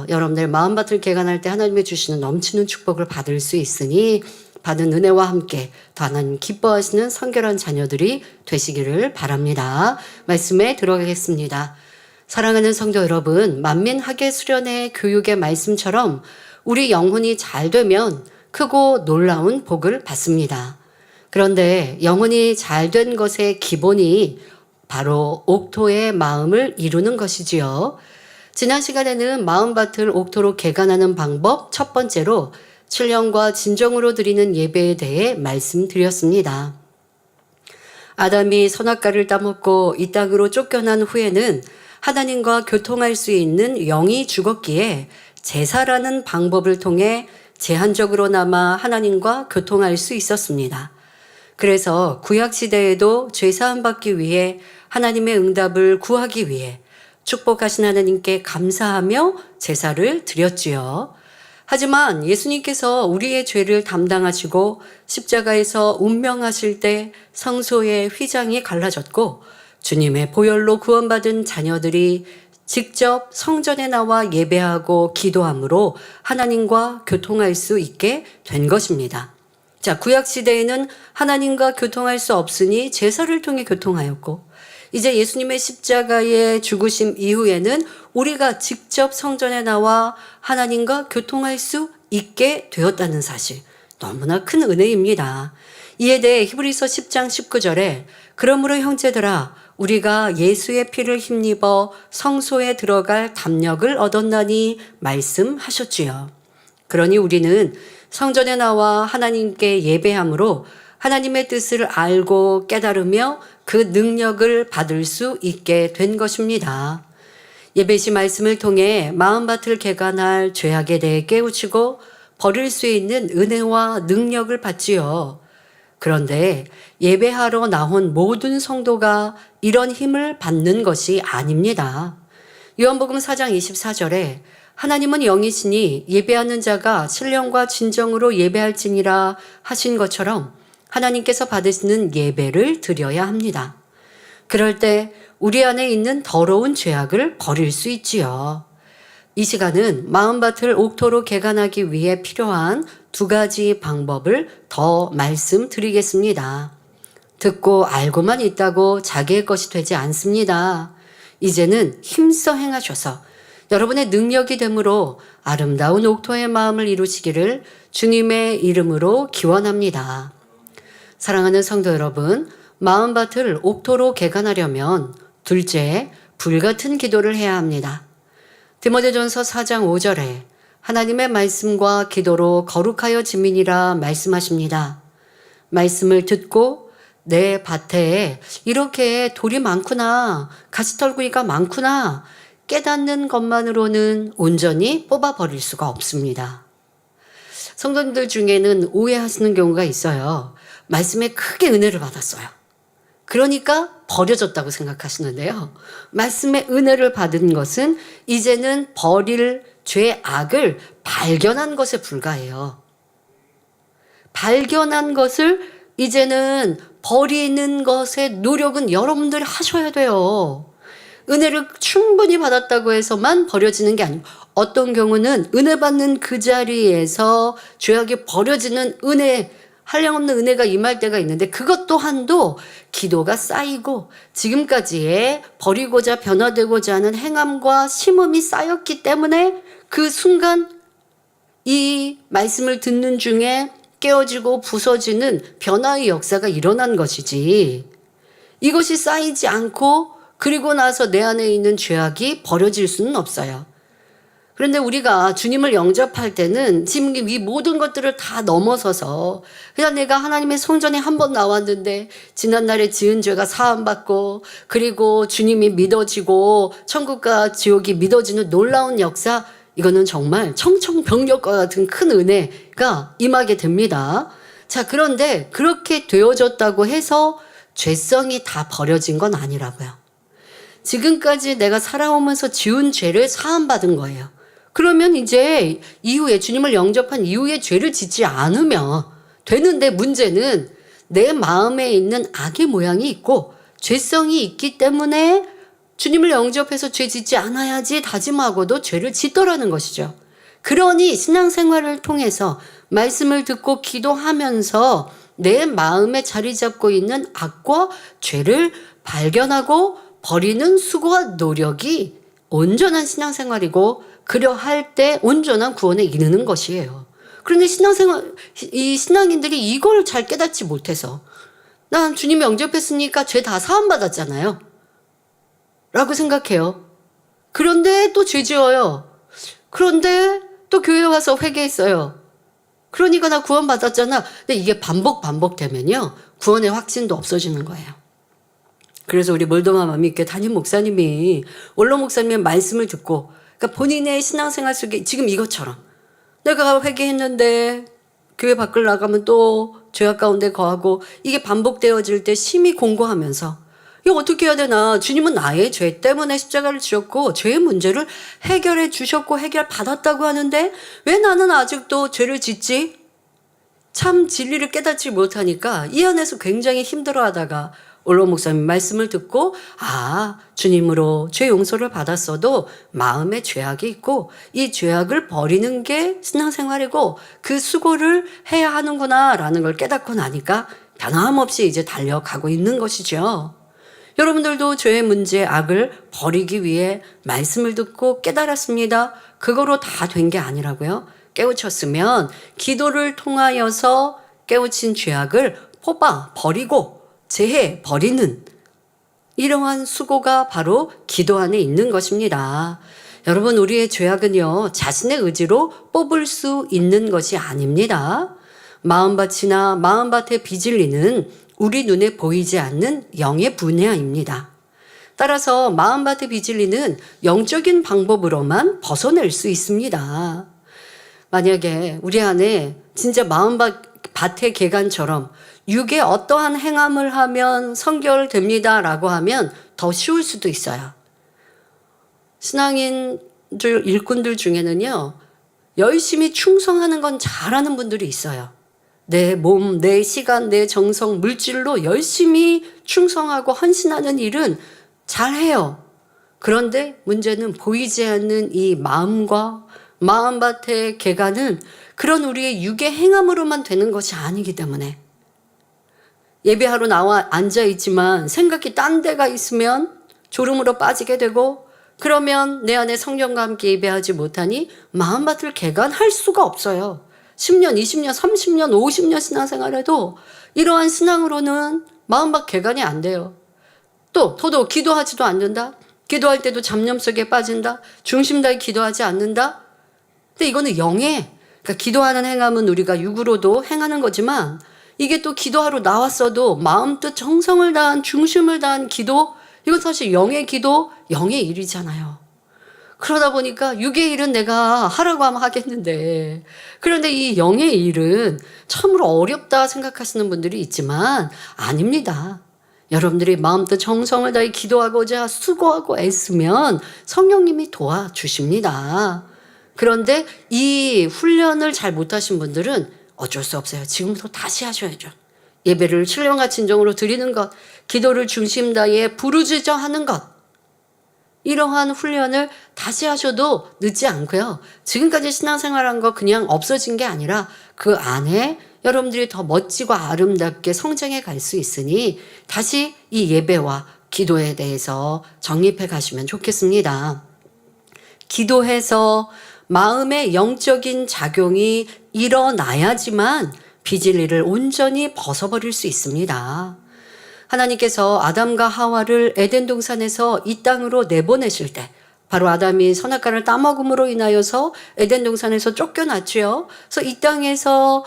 여러분들 마음밭을 개간할 때 하나님이 주시는 넘치는 축복을 받을 수 있으니 받은 은혜와 함께 더 하나님 기뻐하시는 성결한 자녀들이 되시기를 바랍니다. 말씀에 들어가겠습니다. 사랑하는 성도 여러분, 만민학예 수련회 교육의 말씀처럼 우리 영혼이 잘 되면 크고 놀라운 복을 받습니다. 그런데 영혼이 잘 된 것의 기본이 바로 옥토의 마음을 이루는 것이지요. 지난 시간에는 마음밭을 옥토로 개간하는 방법 첫 번째로 신령과 진정으로 드리는 예배에 대해 말씀드렸습니다. 아담이 선악과를 따먹고 이 땅으로 쫓겨난 후에는 하나님과 교통할 수 있는 영이 죽었기에 제사라는 방법을 통해 제한적으로나마 하나님과 교통할 수 있었습니다. 그래서 구약시대에도 죄사함 받기 위해 하나님의 응답을 구하기 위해 축복하신 하나님께 감사하며 제사를 드렸지요. 하지만 예수님께서 우리의 죄를 담당하시고 십자가에서 운명하실 때 성소의 휘장이 갈라졌고 주님의 보혈로 구원받은 자녀들이 직접 성전에 나와 예배하고 기도함으로 하나님과 교통할 수 있게 된 것입니다. 자, 구약시대에는 하나님과 교통할 수 없으니 제사를 통해 교통하였고, 이제 예수님의 십자가의 죽으심 이후에는 우리가 직접 성전에 나와 하나님과 교통할 수 있게 되었다는 사실, 너무나 큰 은혜입니다. 이에 대해 히브리서 10장 19절에 그러므로 형제들아 우리가 예수의 피를 힘입어 성소에 들어갈 담력을 얻었나니 말씀하셨지요. 그러니 우리는 성전에 나와 하나님께 예배함으로 하나님의 뜻을 알고 깨달으며 그 능력을 받을 수 있게 된 것입니다. 예배시 말씀을 통해 마음밭을 개간할 죄악에 대해 깨우치고 버릴 수 있는 은혜와 능력을 받지요. 그런데 예배하러 나온 모든 성도가 이런 힘을 받는 것이 아닙니다. 요한복음 4장 24절에 하나님은 영이시니 예배하는 자가 신령과 진정으로 예배할지니라 하신 것처럼 하나님께서 받으시는 예배를 드려야 합니다. 그럴 때 우리 안에 있는 더러운 죄악을 버릴 수 있지요. 이 시간은 마음밭을 옥토로 개간하기 위해 필요한 두 가지 방법을 더 말씀드리겠습니다. 듣고 알고만 있다고 자기의 것이 되지 않습니다. 이제는 힘써 행하셔서 여러분의 능력이 되므로 아름다운 옥토의 마음을 이루시기를 주님의 이름으로 기원합니다. 사랑하는 성도 여러분, 마음밭을 옥토로 개간하려면 둘째, 불같은 기도를 해야 합니다. 디모데전서 4장 5절에 하나님의 말씀과 기도로 거룩하여 지민이라 말씀하십니다. 말씀을 듣고 내 밭에 이렇게 돌이 많구나, 가시떨구리가 많구나 깨닫는 것만으로는 온전히 뽑아버릴 수가 없습니다. 성도님들 중에는 오해하시는 경우가 있어요. 말씀에 크게 은혜를 받았어요. 그러니까 버려졌다고 생각하시는데요. 말씀의 은혜를 받은 것은 이제는 버릴 죄 악을 발견한 것에 불과해요. 발견한 것을 이제는 버리는 것의 노력은 여러분들이 하셔야 돼요. 은혜를 충분히 받았다고 해서만 버려지는 게 아니고, 어떤 경우는 은혜 받는 그 자리에서 죄악이 버려지는 은혜, 한량없는 은혜가 임할 때가 있는데, 그것 또한도 기도가 쌓이고 지금까지의 버리고자 변화되고자 하는 행함과 심음이 쌓였기 때문에 그 순간 이 말씀을 듣는 중에 깨어지고 부서지는 변화의 역사가 일어난 것이지, 이것이 쌓이지 않고 그리고 나서 내 안에 있는 죄악이 버려질 수는 없어요. 그런데 우리가 주님을 영접할 때는 지금 이 모든 것들을 다 넘어서서 그냥 내가 하나님의 성전에 한 번 나왔는데 지난날에 지은 죄가 사함받고 그리고 주님이 믿어지고 천국과 지옥이 믿어지는 놀라운 역사, 이거는 정말 청청병력과 같은 큰 은혜가 임하게 됩니다. 자, 그런데 그렇게 되어졌다고 해서 죄성이 다 버려진 건 아니라고요. 지금까지 내가 살아오면서 지은 죄를 사함받은 거예요. 그러면 이제 이후에 주님을 영접한 이후에 죄를 짓지 않으면 되는데, 문제는 내 마음에 있는 악의 모양이 있고 죄성이 있기 때문에 주님을 영접해서 죄 짓지 않아야지 다짐하고도 죄를 짓더라는 것이죠. 그러니 신앙생활을 통해서 말씀을 듣고 기도하면서 내 마음에 자리 잡고 있는 악과 죄를 발견하고 버리는 수고와 노력이 온전한 신앙생활이고, 그려할 때 온전한 구원에 이르는 것이에요. 그런데 이 신앙인들이 이걸 잘 깨닫지 못해서, 난 주님 영접했으니까 죄 다 사함받았잖아요 라고 생각해요. 그런데 또 죄 지어요. 그런데 또 교회 와서 회개했어요. 그러니까 나 구원 받았잖아. 근데 이게 반복되면요, 구원의 확신도 없어지는 거예요. 그래서 우리 몰도마 맘있게 담임 목사님이, 원로 목사님의 말씀을 듣고, 그러니까 본인의 신앙생활 속에 지금 이것처럼 내가 회개했는데 교회 밖을 나가면 또 죄악 가운데 거하고, 이게 반복되어질 때 심히 공고하면서 이거 어떻게 해야 되나, 주님은 나의 죄 때문에 십자가를 지셨고 죄의 문제를 해결해 주셨고 해결받았다고 하는데 왜 나는 아직도 죄를 짓지? 참 진리를 깨닫지 못하니까 이 안에서 굉장히 힘들어하다가 원로 목사님 말씀을 듣고, 주님으로 죄 용서를 받았어도 마음에 죄악이 있고 이 죄악을 버리는 게 신앙생활이고 그 수고를 해야 하는구나 라는 걸 깨닫고 나니까 변함없이 이제 달려가고 있는 것이죠. 여러분들도 죄의 문제, 악을 버리기 위해 말씀을 듣고 깨달았습니다. 그거로 다 된 게 아니라고요. 깨우쳤으면 기도를 통하여서 깨우친 죄악을 뽑아 버리고 제해 버리는 이러한 수고가 바로 기도 안에 있는 것입니다. 여러분, 우리의 죄악은요, 자신의 의지로 뽑을 수 있는 것이 아닙니다. 마음밭이나 마음밭의 비질리는 우리 눈에 보이지 않는 영의 분야입니다. 따라서 마음밭의 비질리는 영적인 방법으로만 벗어낼 수 있습니다. 만약에 우리 안에 진짜 마음밭의 개간처럼 육의 어떠한 행함을 하면 성결됩니다 라고 하면 더 쉬울 수도 있어요. 신앙인들, 일꾼들 중에는요, 열심히 충성하는 건 잘하는 분들이 있어요. 내 몸, 내 시간, 내 정성, 물질로 열심히 충성하고 헌신하는 일은 잘해요. 그런데 문제는 보이지 않는 이 마음과 마음밭의 개간은 그런 우리의 육의 행함으로만 되는 것이 아니기 때문에, 예배하러 나와 앉아있지만 생각이 딴 데가 있으면 졸음으로 빠지게 되고, 그러면 내 안에 성령과 함께 예배하지 못하니 마음밭을 개간할 수가 없어요. 10년, 20년, 30년, 50년 신앙생활에도 이러한 신앙으로는 마음밭 개간이 안 돼요. 또 더더욱 기도하지도 않는다. 기도할 때도 잡념 속에 빠진다. 중심 다해 기도하지 않는다. 근데 이거는 그러니까 기도하는 행함은 우리가 육으로도 행하는 거지만 이게 또 기도하러 나왔어도 마음 뜻 정성을 다한 중심을 다한 기도, 이건 사실 영의 기도, 영의 일이잖아요. 그러다 보니까 육의 일은 내가 하라고 하면 하겠는데, 그런데 이 영의 일은 참으로 어렵다 생각하시는 분들이 있지만 아닙니다. 여러분들이 마음껏 정성을 다해 기도하고자 수고하고 애쓰면 성령님이 도와주십니다. 그런데 이 훈련을 잘 못하신 분들은 어쩔 수 없어요. 지금부터 다시 하셔야죠. 예배를 신령과 진정으로 드리는 것, 기도를 중심 다해 부르짖어 하는 것, 이러한 훈련을 다시 하셔도 늦지 않고요. 지금까지 신앙생활한 거 그냥 없어진 게 아니라 그 안에 여러분들이 더 멋지고 아름답게 성장해 갈 수 있으니 다시 이 예배와 기도에 대해서 정립해 가시면 좋겠습니다. 기도해서 마음의 영적인 작용이 일어나야지만 비진리를 온전히 벗어버릴 수 있습니다. 하나님께서 아담과 하와를 에덴 동산에서 이 땅으로 내보내실 때, 바로 아담이 선악과를 따먹음으로 인하여서 에덴 동산에서 쫓겨났죠. 그래서 이 땅에서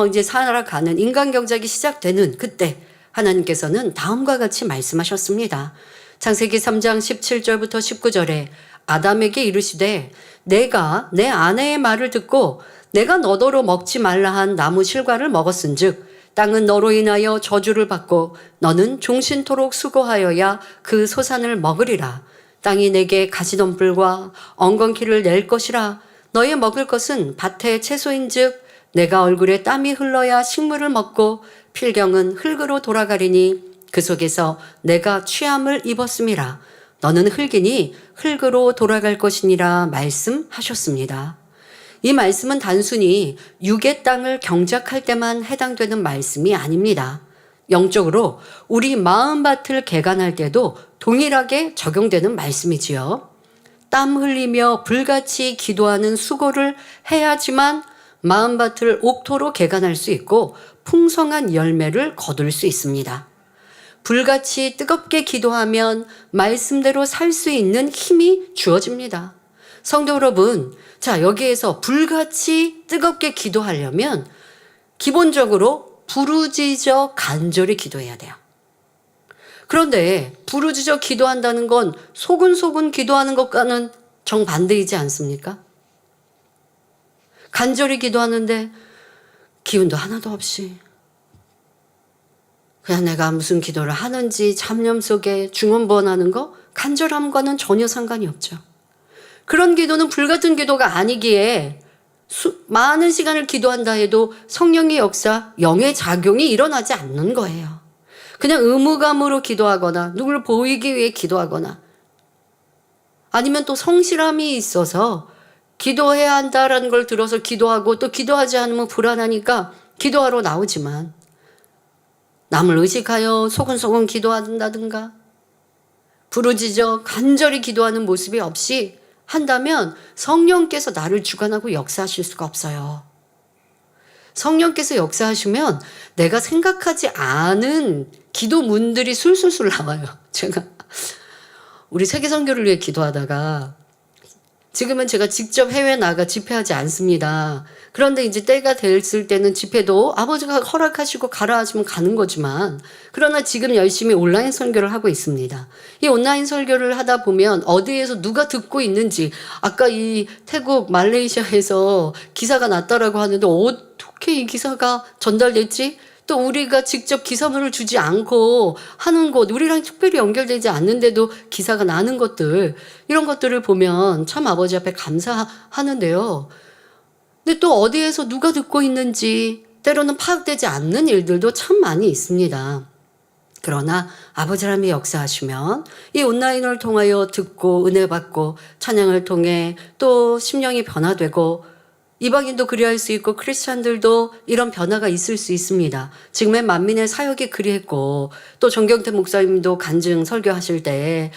이제 살아가는 인간 경작이 시작되는 그때 하나님께서는 다음과 같이 말씀하셨습니다. 창세기 3장 17절부터 19절에 아담에게 이르시되 내가 내 아내의 말을 듣고 내가 너더러 먹지 말라 한 나무 실과를 먹었은즉 땅은 너로 인하여 저주를 받고 너는 종신토록 수고하여야 그 소산을 먹으리라. 땅이 내게 가시덤불과 엉겅퀴를 낼 것이라. 너의 먹을 것은 밭의 채소인즉 내가 얼굴에 땀이 흘러야 식물을 먹고 필경은 흙으로 돌아가리니 그 속에서 내가 취함을 입었음이라. 너는 흙이니 흙으로 돌아갈 것이니라 말씀하셨습니다. 이 말씀은 단순히 육의 땅을 경작할 때만 해당되는 말씀이 아닙니다. 영적으로 우리 마음밭을 개간할 때도 동일하게 적용되는 말씀이지요. 땀 흘리며 불같이 기도하는 수고를 해야지만 마음밭을 옥토로 개간할 수 있고 풍성한 열매를 거둘 수 있습니다. 불같이 뜨겁게 기도하면 말씀대로 살 수 있는 힘이 주어집니다. 성도 여러분, 자, 여기에서 불같이 뜨겁게 기도하려면 기본적으로 부르짖어 간절히 기도해야 돼요. 그런데 부르짖어 기도한다는 건 소근소근 기도하는 것과는 정반대이지 않습니까? 간절히 기도하는데 기운도 하나도 없이 그냥 내가 무슨 기도를 하는지 잡념 속에 중언부언하는 거, 간절함과는 전혀 상관이 없죠. 그런 기도는 불같은 기도가 아니기에 많은 시간을 기도한다 해도 성령의 역사, 영의 작용이 일어나지 않는 거예요. 그냥 의무감으로 기도하거나 누구를 보이기 위해 기도하거나 아니면 또 성실함이 있어서 기도해야 한다라는 걸 들어서 기도하고 또 기도하지 않으면 불안하니까 기도하러 나오지만 남을 의식하여 소근소근 기도한다든가 부르짖어 간절히 기도하는 모습이 없이 한다면 성령께서 나를 주관하고 역사하실 수가 없어요. 성령께서 역사하시면 내가 생각하지 않은 기도문들이 술술술 나와요. 제가 우리 세계선교를 위해 기도하다가 지금은 제가 직접 해외 나가 집회하지 않습니다. 그런데 이제 때가 됐을 때는 집회도 아버지가 허락하시고 가라 하시면 가는 거지만 그러나 지금 열심히 온라인 설교를 하고 있습니다. 이 온라인 설교를 하다 보면 어디에서 누가 듣고 있는지 아까 이 태국 말레이시아에서 기사가 났다라고 하는데 어떻게 이 기사가 전달됐지? 또 우리가 직접 기사문을 주지 않고 하는 것, 우리랑 특별히 연결되지 않는데도 기사가 나는 것들, 이런 것들을 보면 참 아버지 앞에 감사하는데요. 근데 또 어디에서 누가 듣고 있는지 때로는 파악되지 않는 일들도 참 많이 있습니다. 그러나 아버지 하나님이 역사하시면 이 온라인을 통하여 듣고 은혜 받고 찬양을 통해 또 심령이 변화되고 이방인도 그리할 수 있고 크리스찬들도 이런 변화가 있을 수 있습니다. 지금의 만민의 사역이 그리했고 또 정경태 목사님도 간증 설교하실 때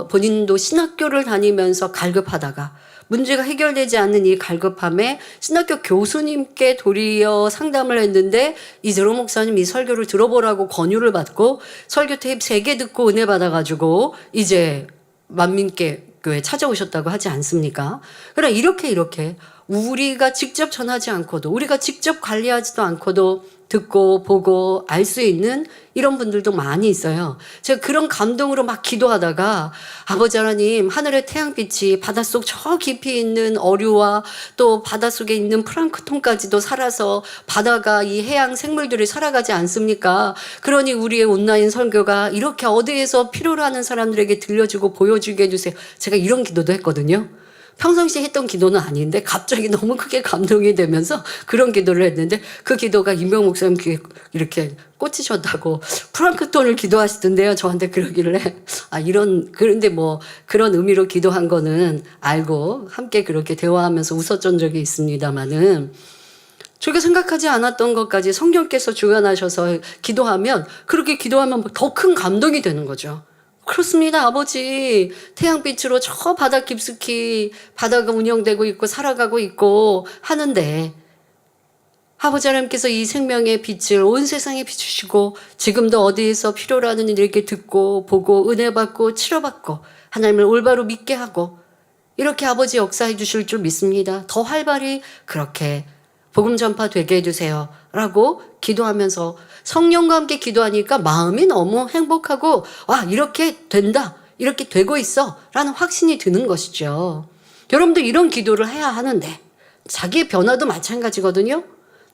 본인도 신학교를 다니면서 갈급하다가 문제가 해결되지 않는 이 갈급함에 신학교 교수님께 도리어 상담을 했는데 이재로 목사님 이 설교를 들어보라고 권유를 받고 설교 테이프 3개 듣고 은혜 받아가지고 이제 만민께 교회 찾아오셨다고 하지 않습니까? 그러나 이렇게 우리가 직접 전하지 않고도 우리가 직접 관리하지도 않고도 듣고 보고 알 수 있는 이런 분들도 많이 있어요. 제가 그런 감동으로 막 기도하다가 아버지 하나님, 하늘의 태양빛이 바닷속 저 깊이 있는 어류와 또 바닷속에 있는 플랑크톤까지도 살아서 바다가 이 해양 생물들이 살아가지 않습니까? 그러니 우리의 온라인 설교가 이렇게 어디에서 필요로 하는 사람들에게 들려주고 보여주게 해주세요. 제가 이런 기도도 했거든요. 평상시에 했던 기도는 아닌데 갑자기 너무 크게 감동이 되면서 그런 기도를 했는데 그 기도가 임병 목사님 귀에 이렇게 꽂히셨다고 플랑크톤을 기도하시던데요. 저한테 그러길래 그런데 뭐 그런 의미로 기도한 거는 알고 함께 그렇게 대화하면서 웃었던 적이 있습니다만은 저희가 생각하지 않았던 것까지 성령께서 주관하셔서 기도하면 그렇게 기도하면 더 큰 감동이 되는 거죠. 그렇습니다, 아버지. 태양빛으로 저 바다 깊숙이 바다가 운영되고 있고 살아가고 있고 하는데 아버지 하나님께서 이 생명의 빛을 온 세상에 비추시고 지금도 어디에서 필요로 하는 이렇게 듣고 보고 은혜 받고 치료받고 하나님을 올바로 믿게 하고 이렇게 아버지 역사해 주실 줄 믿습니다. 더 활발히 그렇게 복음 전파 되게 해주세요 라고 기도하면서 성령과 함께 기도하니까 마음이 너무 행복하고 와, 이렇게 된다, 이렇게 되고 있어 라는 확신이 드는 것이죠. 여러분도 이런 기도를 해야 하는데 자기의 변화도 마찬가지거든요.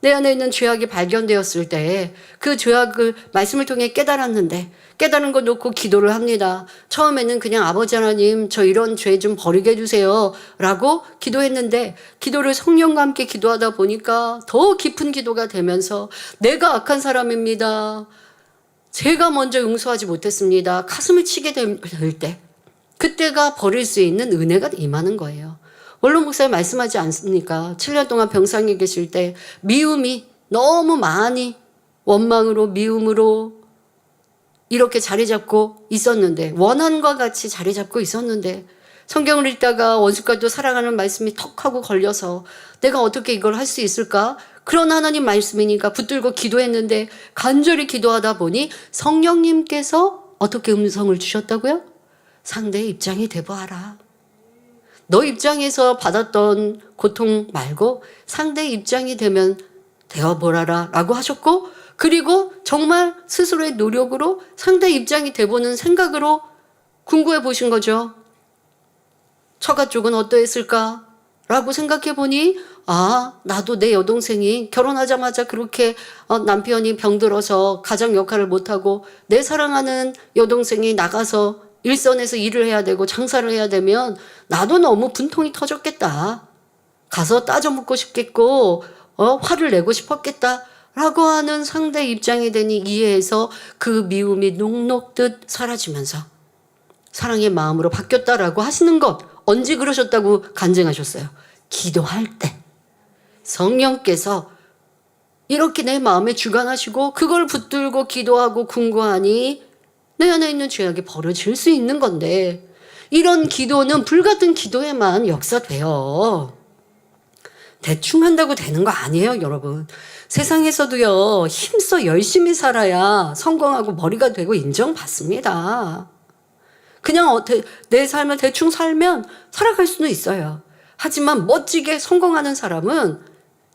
내 안에 있는 죄악이 발견되었을 때 그 죄악을 말씀을 통해 깨달았는데 깨달은 거 놓고 기도를 합니다. 처음에는 그냥 아버지 하나님 저 이런 죄 좀 버리게 해주세요 라고 기도했는데 기도를 성령과 함께 기도하다 보니까 더 깊은 기도가 되면서 내가 악한 사람입니다. 제가 먼저 용서하지 못했습니다. 가슴을 치게 될 때 그때가 버릴 수 있는 은혜가 임하는 거예요. 원로 목사님 말씀하지 않습니까? 7년 동안 병상에 계실 때 미움이 너무 많이 원망으로 미움으로 이렇게 자리 잡고 있었는데 원한과 같이 자리 잡고 있었는데 성경을 읽다가 원수까지도 사랑하는 말씀이 턱 하고 걸려서 내가 어떻게 이걸 할 수 있을까? 그런 하나님 말씀이니까 붙들고 기도했는데 간절히 기도하다 보니 성령님께서 어떻게 음성을 주셨다고요? 상대의 입장이 되보아라. 너 입장에서 받았던 고통 말고 상대의 입장이 되면 되어보라라 라고 하셨고 그리고 정말 스스로의 노력으로 상대의 입장이 돼보는 생각으로 궁구해 보신 거죠. 처가 쪽은 어떠했을까? 라고 생각해 보니 나도 내 여동생이 결혼하자마자 그렇게 남편이 병들어서 가장 역할을 못하고 내 사랑하는 여동생이 나가서 일선에서 일을 해야 되고 장사를 해야 되면 나도 너무 분통이 터졌겠다. 가서 따져 묻고 싶겠고 화를 내고 싶었겠다 라고 하는 상대 입장이 되니 이해해서 그 미움이 녹록듯 사라지면서 사랑의 마음으로 바뀌었다라고 하시는 것 언제 그러셨다고 간증하셨어요? 기도할 때 성령께서 이렇게 내 마음에 주관하시고 그걸 붙들고 기도하고 궁구하니 내 안에 있는 죄악이 버려질 수 있는 건데 이런 기도는 불같은 기도에만 역사돼요. 대충 한다고 되는 거 아니에요, 여러분. 세상에서도요, 힘써 열심히 살아야 성공하고 머리가 되고 인정받습니다. 그냥 내 삶을 대충 살면 살아갈 수는 있어요. 하지만 멋지게 성공하는 사람은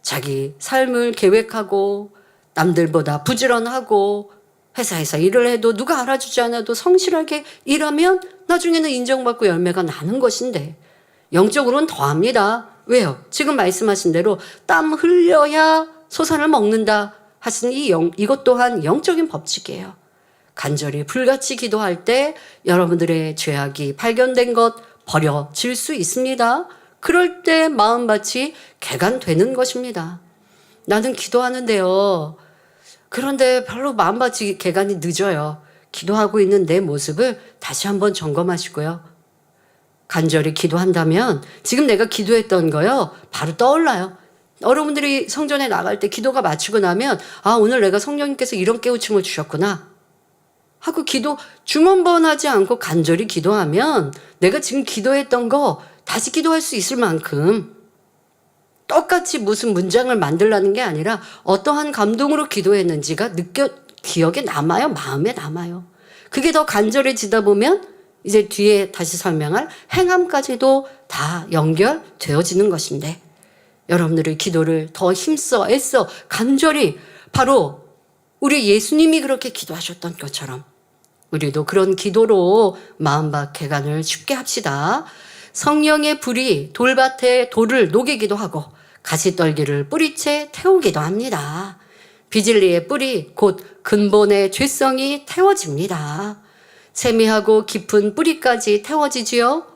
자기 삶을 계획하고 남들보다 부지런하고 회사에서 일을 해도 누가 알아주지 않아도 성실하게 일하면 나중에는 인정받고 열매가 나는 것인데 영적으로는 더합니다. 왜요? 지금 말씀하신 대로 땀 흘려야 소산을 먹는다 하신 이것 또한 영적인 법칙이에요. 간절히 불같이 기도할 때 여러분들의 죄악이 발견된 것 버려질 수 있습니다. 그럴 때 마음밭이 개간되는 것입니다. 나는 기도하는데요. 그런데 별로 마음밭이 개간이 늦어요. 기도하고 있는 내 모습을 다시 한번 점검하시고요. 간절히 기도한다면 지금 내가 기도했던 거요. 바로 떠올라요. 여러분들이 성전에 나갈 때 기도가 마치고 나면 오늘 내가 성령님께서 이런 깨우침을 주셨구나 하고 기도 중언번하지 않고 간절히 기도하면 내가 지금 기도했던 거 다시 기도할 수 있을 만큼 똑같이 무슨 문장을 만들라는 게 아니라 어떠한 감동으로 기도했는지가 기억에 남아요. 마음에 남아요. 그게 더 간절해지다 보면 이제 뒤에 다시 설명할 행함까지도 다 연결되어지는 것인데 여러분들의 기도를 더 힘써 애써 간절히 바로 우리 예수님이 그렇게 기도하셨던 것처럼 우리도 그런 기도로 마음밭 개간을 쉽게 합시다. 성령의 불이 돌밭에 돌을 녹이기도 하고 가시떨기를 뿌리채 태우기도 합니다. 비질리의 뿌리 곧 근본의 죄성이 태워집니다. 세미하고 깊은 뿌리까지 태워지지요.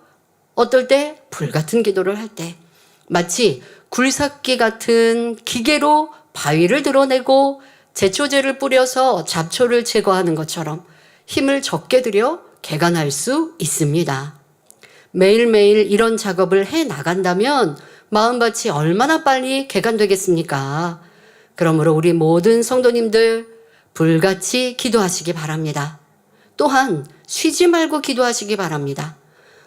어떨 때? 불같은 기도를 할 때. 마치 굴삭기 같은 기계로 바위를 드러내고 제초제를 뿌려서 잡초를 제거하는 것처럼 힘을 적게 들여 개간할 수 있습니다. 매일매일 이런 작업을 해 나간다면 마음밭이 얼마나 빨리 개간되겠습니까? 그러므로 우리 모든 성도님들 불같이 기도하시기 바랍니다. 또한 쉬지 말고 기도하시기 바랍니다.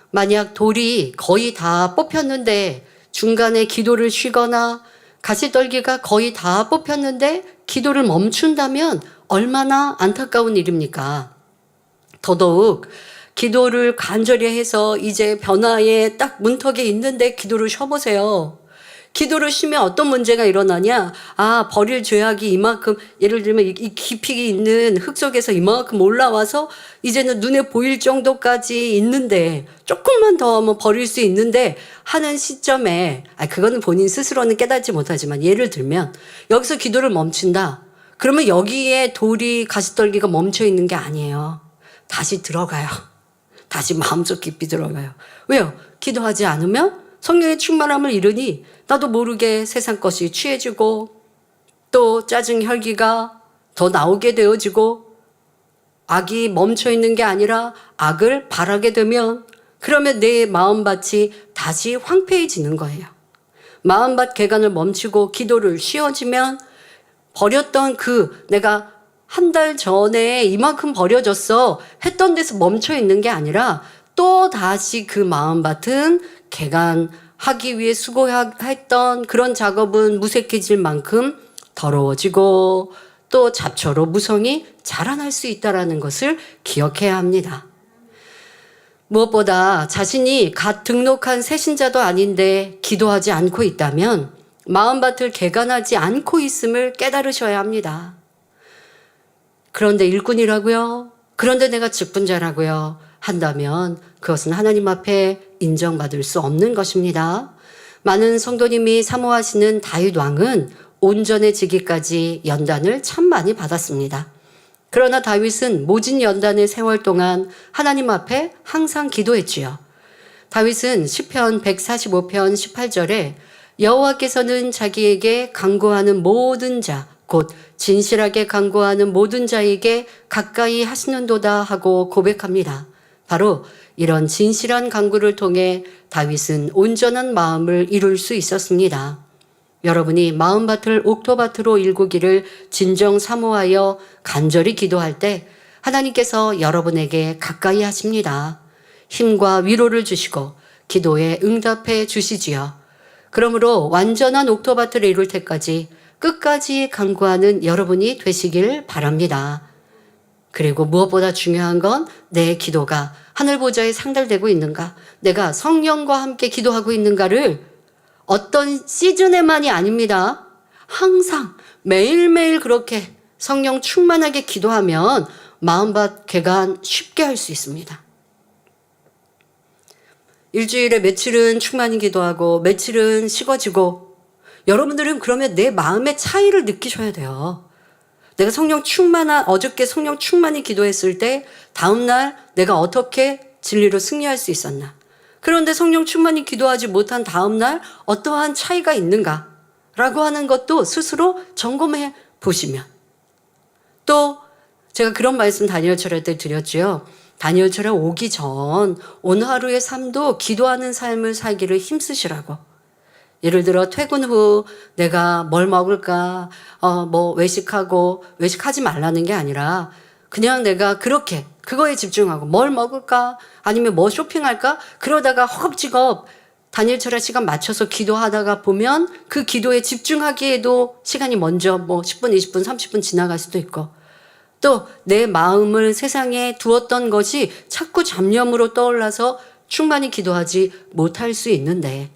만약 돌이 거의 다 뽑혔는데 중간에 기도를 쉬거나 가시떨기가 거의 다 뽑혔는데 기도를 멈춘다면 얼마나 안타까운 일입니까? 더더욱 기도를 간절히 해서 이제 변화에 딱 문턱에 있는데 기도를 쉬어보세요. 기도를 쉬면 어떤 문제가 일어나냐? 버릴 죄악이 이만큼, 예를 들면 이 깊이 있는 흙 속에서 이만큼 올라와서 이제는 눈에 보일 정도까지 있는데 조금만 더 버릴 수 있는데 하는 시점에, 그거는 본인 스스로는 깨닫지 못하지만 예를 들면 여기서 기도를 멈춘다. 그러면 여기에 돌이 가시떨기가 멈춰 있는 게 아니에요. 다시 들어가요. 다시 마음속 깊이 들어가요. 왜요? 기도하지 않으면 성령의 충만함을 잃으니 나도 모르게 세상 것이 취해지고 또 짜증 혈기가 더 나오게 되어지고 악이 멈춰 있는 게 아니라 악을 바라게 되면 그러면 내 마음밭이 다시 황폐해지는 거예요. 마음밭 개간을 멈추고 기도를 쉬어지면 버렸던 내가 한 달 전에 이만큼 버려졌어 했던 데서 멈춰 있는 게 아니라 또 다시 그 마음밭은 개간하기 위해 수고했던 그런 작업은 무색해질 만큼 더러워지고 또 잡초로 무성이 자라날 수 있다는 것을 기억해야 합니다. 무엇보다 자신이 갓 등록한 새신자도 아닌데 기도하지 않고 있다면 마음밭을 개간하지 않고 있음을 깨달으셔야 합니다. 그런데 일꾼이라고요? 그런데 내가 직분자라고요? 한다면 그것은 하나님 앞에 인정받을 수 없는 것입니다. 많은 성도님이 사모하시는 다윗 왕은 온전해지기까지 연단을 참 많이 받았습니다. 그러나 다윗은 모진 연단의 세월 동안 하나님 앞에 항상 기도했지요. 다윗은 시편 145편 18절에 여호와께서는 자기에게 간구하는 모든 자, 곧 진실하게 간구하는 모든 자에게 가까이 하시는도다 하고 고백합니다. 바로 이런 진실한 간구를 통해 다윗은 온전한 마음을 이룰 수 있었습니다. 여러분이 마음밭을 옥토밭으로 일구기를 진정 사모하여 간절히 기도할 때 하나님께서 여러분에게 가까이 하십니다. 힘과 위로를 주시고 기도에 응답해 주시지요. 그러므로 완전한 옥토밭을 이룰 때까지 끝까지 간구하는 여러분이 되시길 바랍니다. 그리고 무엇보다 중요한 건 내 기도가 하늘 보좌에 상달되고 있는가, 내가 성령과 함께 기도하고 있는가를 어떤 시즌에만이 아닙니다. 항상 매일매일 그렇게 성령 충만하게 기도하면 마음밭 개간 쉽게 할 수 있습니다. 일주일에 며칠은 충만히 기도하고 며칠은 식어지고, 여러분들은 그러면 내 마음의 차이를 느끼셔야 돼요. 내가 어저께 성령 충만히 기도했을 때 다음날 내가 어떻게 진리로 승리할 수 있었나? 그런데 성령 충만히 기도하지 못한 다음날 어떠한 차이가 있는가라고 하는 것도 스스로 점검해 보시면, 또 제가 그런 말씀 다니엘 철회 때 드렸죠. 다니엘 철회 오기 전 오늘 하루의 삶도 기도하는 삶을 살기를 힘쓰시라고. 예를 들어 퇴근 후 내가 뭘 먹을까, 외식하지 말라는 게 아니라 그냥 내가 그거에 집중하고 뭘 먹을까, 아니면 뭐 쇼핑할까, 그러다가 허겁지겁 다니엘 철회 시간 맞춰서 기도하다가 보면 그 기도에 집중하기에도 시간이 먼저 10분, 20분, 30분 지나갈 수도 있고, 또 내 마음을 세상에 두었던 것이 자꾸 잡념으로 떠올라서 충만히 기도하지 못할 수 있는데,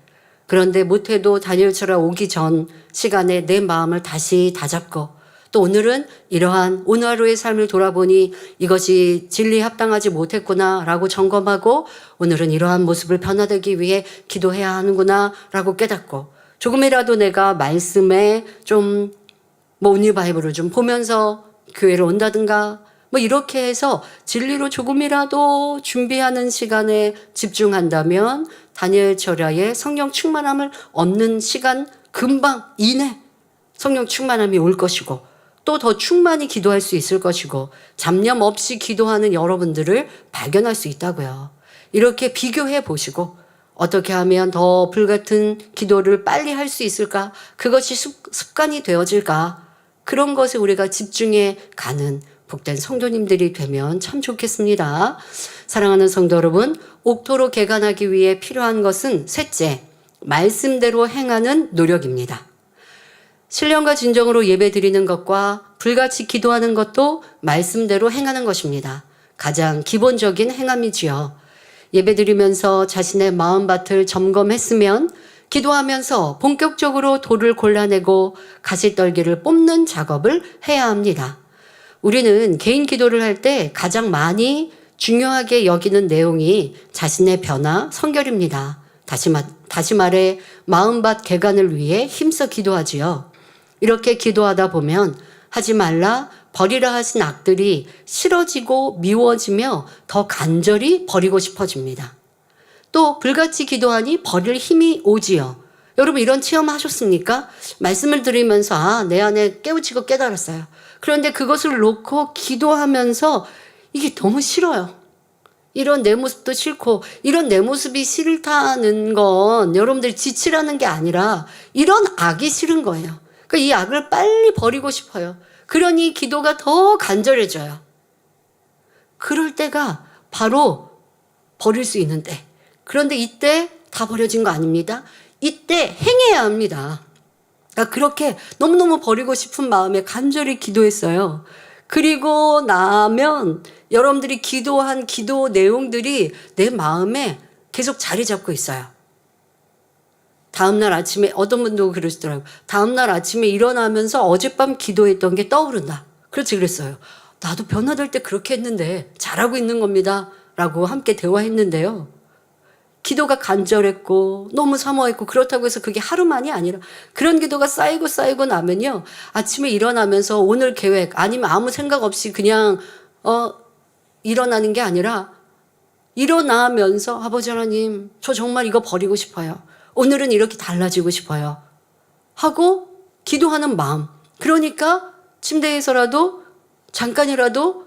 그런데 못해도 다니엘 철회 오기 전 시간에 내 마음을 다시 다잡고 또 오늘은 이러한 오늘 하루의 삶을 돌아보니 이것이 진리에 합당하지 못했구나라고 점검하고 오늘은 이러한 모습을 변화되기 위해 기도해야 하는구나라고 깨닫고 조금이라도 내가 말씀에 좀 온리 바이블을 좀 보면서 교회를 온다든가 이렇게 해서 진리로 조금이라도 준비하는 시간에 집중한다면 다니엘 절야의 성령 충만함을 얻는 시간 금방 이내 성령 충만함이 올 것이고 또 더 충만히 기도할 수 있을 것이고 잡념 없이 기도하는 여러분들을 발견할 수 있다고요. 이렇게 비교해 보시고 어떻게 하면 더 불같은 기도를 빨리 할 수 있을까? 그것이 습관이 되어질까? 그런 것에 우리가 집중해 가는 복된 성도님들이 되면 참 좋겠습니다. 사랑하는 성도 여러분, 옥토로 개간하기 위해 필요한 것은 셋째, 말씀대로 행하는 노력입니다. 신령과 진정으로 예배드리는 것과 불같이 기도하는 것도 말씀대로 행하는 것입니다. 가장 기본적인 행함이지요. 예배드리면서 자신의 마음밭을 점검했으면 기도하면서 본격적으로 돌을 골라내고 가시떨기를 뽑는 작업을 해야 합니다. 우리는 개인 기도를 할 때 가장 많이 중요하게 여기는 내용이 자신의 변화, 성결입니다. 다시 말해 마음밭 개간을 위해 힘써 기도하지요. 이렇게 기도하다 보면 하지 말라 버리라 하신 악들이 싫어지고 미워지며 더 간절히 버리고 싶어집니다. 또 불같이 기도하니 버릴 힘이 오지요. 여러분 이런 체험 하셨습니까? 말씀을 들으면서 내 안에 깨우치고 깨달았어요. 그런데 그것을 놓고 기도하면서 이게 너무 싫어요. 이런 내 모습도 싫고 이런 내 모습이 싫다는 건 여러분들이 지치라는 게 아니라 이런 악이 싫은 거예요. 그러니까 이 악을 빨리 버리고 싶어요. 그러니 기도가 더 간절해져요. 그럴 때가 바로 버릴 수 있는 때. 그런데 이때 다 버려진 거 아닙니다. 이때 행해야 합니다. 그러니까 그렇게 너무너무 버리고 싶은 마음에 간절히 기도했어요. 그리고 나면 여러분들이 기도한 기도 내용들이 내 마음에 계속 자리 잡고 있어요. 다음날 아침에 어떤 분도 그러시더라고요. 다음날 아침에 일어나면서 어젯밤 기도했던 게 떠오른다. 그렇지 그랬어요. 나도 변화될 때 그렇게 했는데 잘하고 있는 겁니다. 라고 함께 대화했는데요. 기도가 간절했고 너무 사모했고 그렇다고 해서 그게 하루만이 아니라 그런 기도가 쌓이고 나면요. 아침에 일어나면서 오늘 계획 아니면 아무 생각 없이 그냥 일어나는 게 아니라 일어나면서 아버지 하나님 저 정말 이거 버리고 싶어요. 오늘은 이렇게 달라지고 싶어요. 하고 기도하는 마음. 그러니까 침대에서라도 잠깐이라도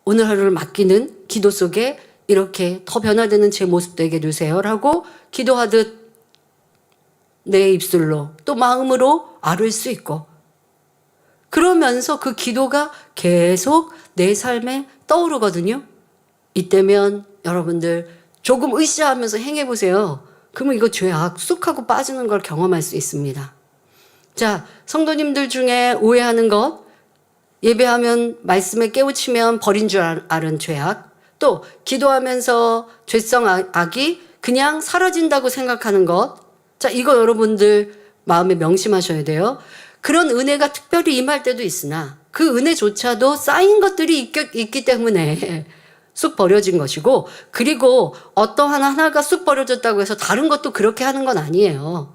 오늘 하루를 맡기는 기도 속에 이렇게 더 변화되는 제 모습 되게 해주세요라고 기도하듯 내 입술로 또 마음으로 아뢰을 수 있고 그러면서 그 기도가 계속 내 삶에 떠오르거든요. 이때면 여러분들 조금 으쌰하면서 행해보세요. 그러면 이거 죄악 쑥 하고 빠지는 걸 경험할 수 있습니다. 자, 성도님들 중에 오해하는 것, 예배하면 말씀에 깨우치면 버린 줄 아는 죄악, 또 기도하면서 죄성 악이 그냥 사라진다고 생각하는 것. 자, 이거 여러분들 마음에 명심하셔야 돼요. 그런 은혜가 특별히 임할 때도 있으나 그 은혜조차도 쌓인 것들이 있기 때문에 쑥 버려진 것이고 그리고 어떠한 하나가 쑥 버려졌다고 해서 다른 것도 그렇게 하는 건 아니에요.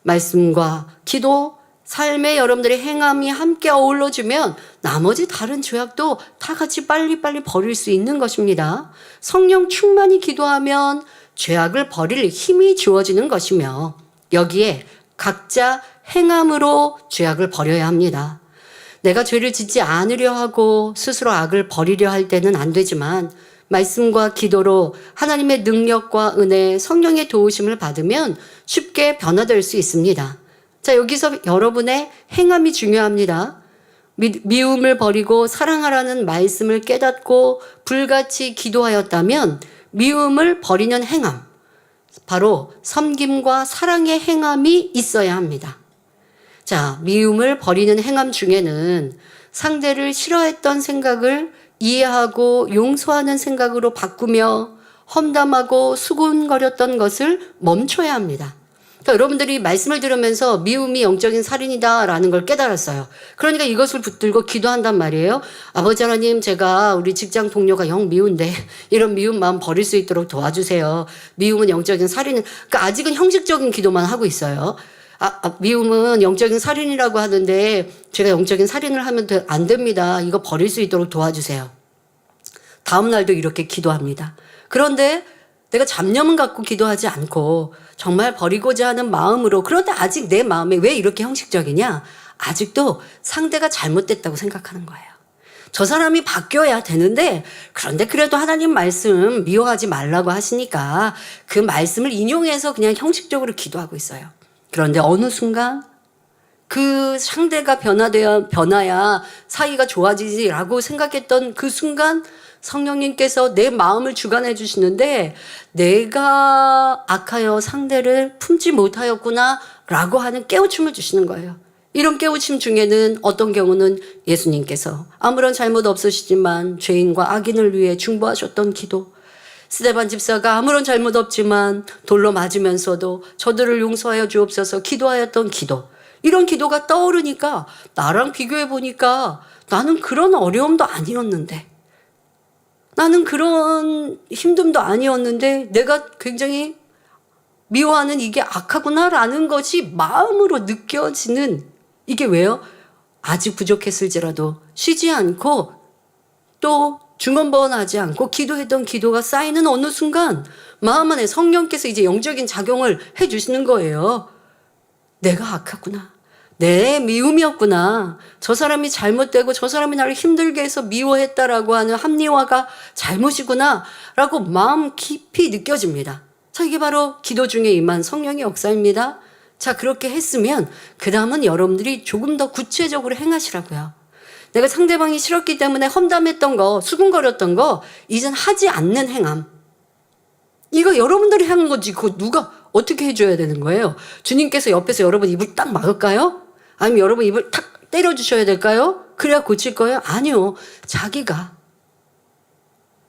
말씀과 기도, 삶에 여러분들의 행함이 함께 어우러지면 나머지 다른 죄악도 다 같이 빨리빨리 버릴 수 있는 것입니다. 성령 충만히 기도하면 죄악을 버릴 힘이 주어지는 것이며 여기에 각자 행함으로 죄악을 버려야 합니다. 내가 죄를 짓지 않으려 하고 스스로 악을 버리려 할 때는 안 되지만 말씀과 기도로 하나님의 능력과 은혜, 성령의 도우심을 받으면 쉽게 변화될 수 있습니다. 자, 여기서 여러분의 행함이 중요합니다. 미움을 버리고 사랑하라는 말씀을 깨닫고 불같이 기도하였다면 미움을 버리는 행함, 바로 섬김과 사랑의 행함이 있어야 합니다. 자, 미움을 버리는 행함 중에는 상대를 싫어했던 생각을 이해하고 용서하는 생각으로 바꾸며 험담하고 수군거렸던 것을 멈춰야 합니다. 그러니까 여러분들이 말씀을 들으면서 미움이 영적인 살인이다라는 걸 깨달았어요. 그러니까 이것을 붙들고 기도한단 말이에요. 아버지 하나님, 제가 우리 직장 동료가 영 미운데 이런 미운 마음 버릴 수 있도록 도와주세요. 미움은 영적인 살인. 그러니까 아직은 형식적인 기도만 하고 있어요. 미움은 영적인 살인이라고 하는데 제가 영적인 살인을 하면 안 됩니다. 이거 버릴 수 있도록 도와주세요. 다음 날도 이렇게 기도합니다. 그런데 내가 잡념은 갖고 기도하지 않고 정말 버리고자 하는 마음으로, 그런데 아직 내 마음에 왜 이렇게 형식적이냐? 아직도 상대가 잘못됐다고 생각하는 거예요. 저 사람이 바뀌어야 되는데, 그런데 그래도 하나님 말씀 미워하지 말라고 하시니까 그 말씀을 인용해서 그냥 형식적으로 기도하고 있어요. 그런데 어느 순간 그 상대가 변화야 사이가 좋아지지라고 생각했던 그 순간 성령님께서 내 마음을 주관해 주시는데, 내가 악하여 상대를 품지 못하였구나 라고 하는 깨우침을 주시는 거예요. 이런 깨우침 중에는 어떤 경우는 예수님께서 아무런 잘못 없으시지만 죄인과 악인을 위해 중보하셨던 기도, 스데반 집사가 아무런 잘못 없지만 돌로 맞으면서도 저들을 용서하여 주옵소서 기도하였던 기도, 이런 기도가 떠오르니까 나랑 비교해 보니까 나는 그런 어려움도 아니었는데, 나는 그런 힘듦도 아니었는데 내가 굉장히 미워하는 이게 악하구나라는 것이 마음으로 느껴지는, 이게 왜요? 아직 부족했을지라도 쉬지 않고 또 중언부언하지 않고 기도했던 기도가 쌓이는 어느 순간 마음 안에 성령께서 이제 영적인 작용을 해주시는 거예요. 내가 악하구나. 내 미움이었구나. 저 사람이 잘못되고 저 사람이 나를 힘들게 해서 미워했다라고 하는 합리화가 잘못이구나 라고 마음 깊이 느껴집니다. 자, 이게 바로 기도 중에 임한 성령의 역사입니다. 자, 그렇게 했으면 그 다음은 여러분들이 조금 더 구체적으로 행하시라고요. 내가 상대방이 싫었기 때문에 험담했던 거, 수군거렸던 거 이젠 하지 않는 행함. 이거 여러분들이 하는 거지 그거 누가 어떻게 해줘야 되는 거예요? 주님께서 옆에서 여러분 입을 딱 막을까요? 아니면 여러분 입을 탁 때려주셔야 될까요? 그래야 고칠 거예요? 아니요. 자기가.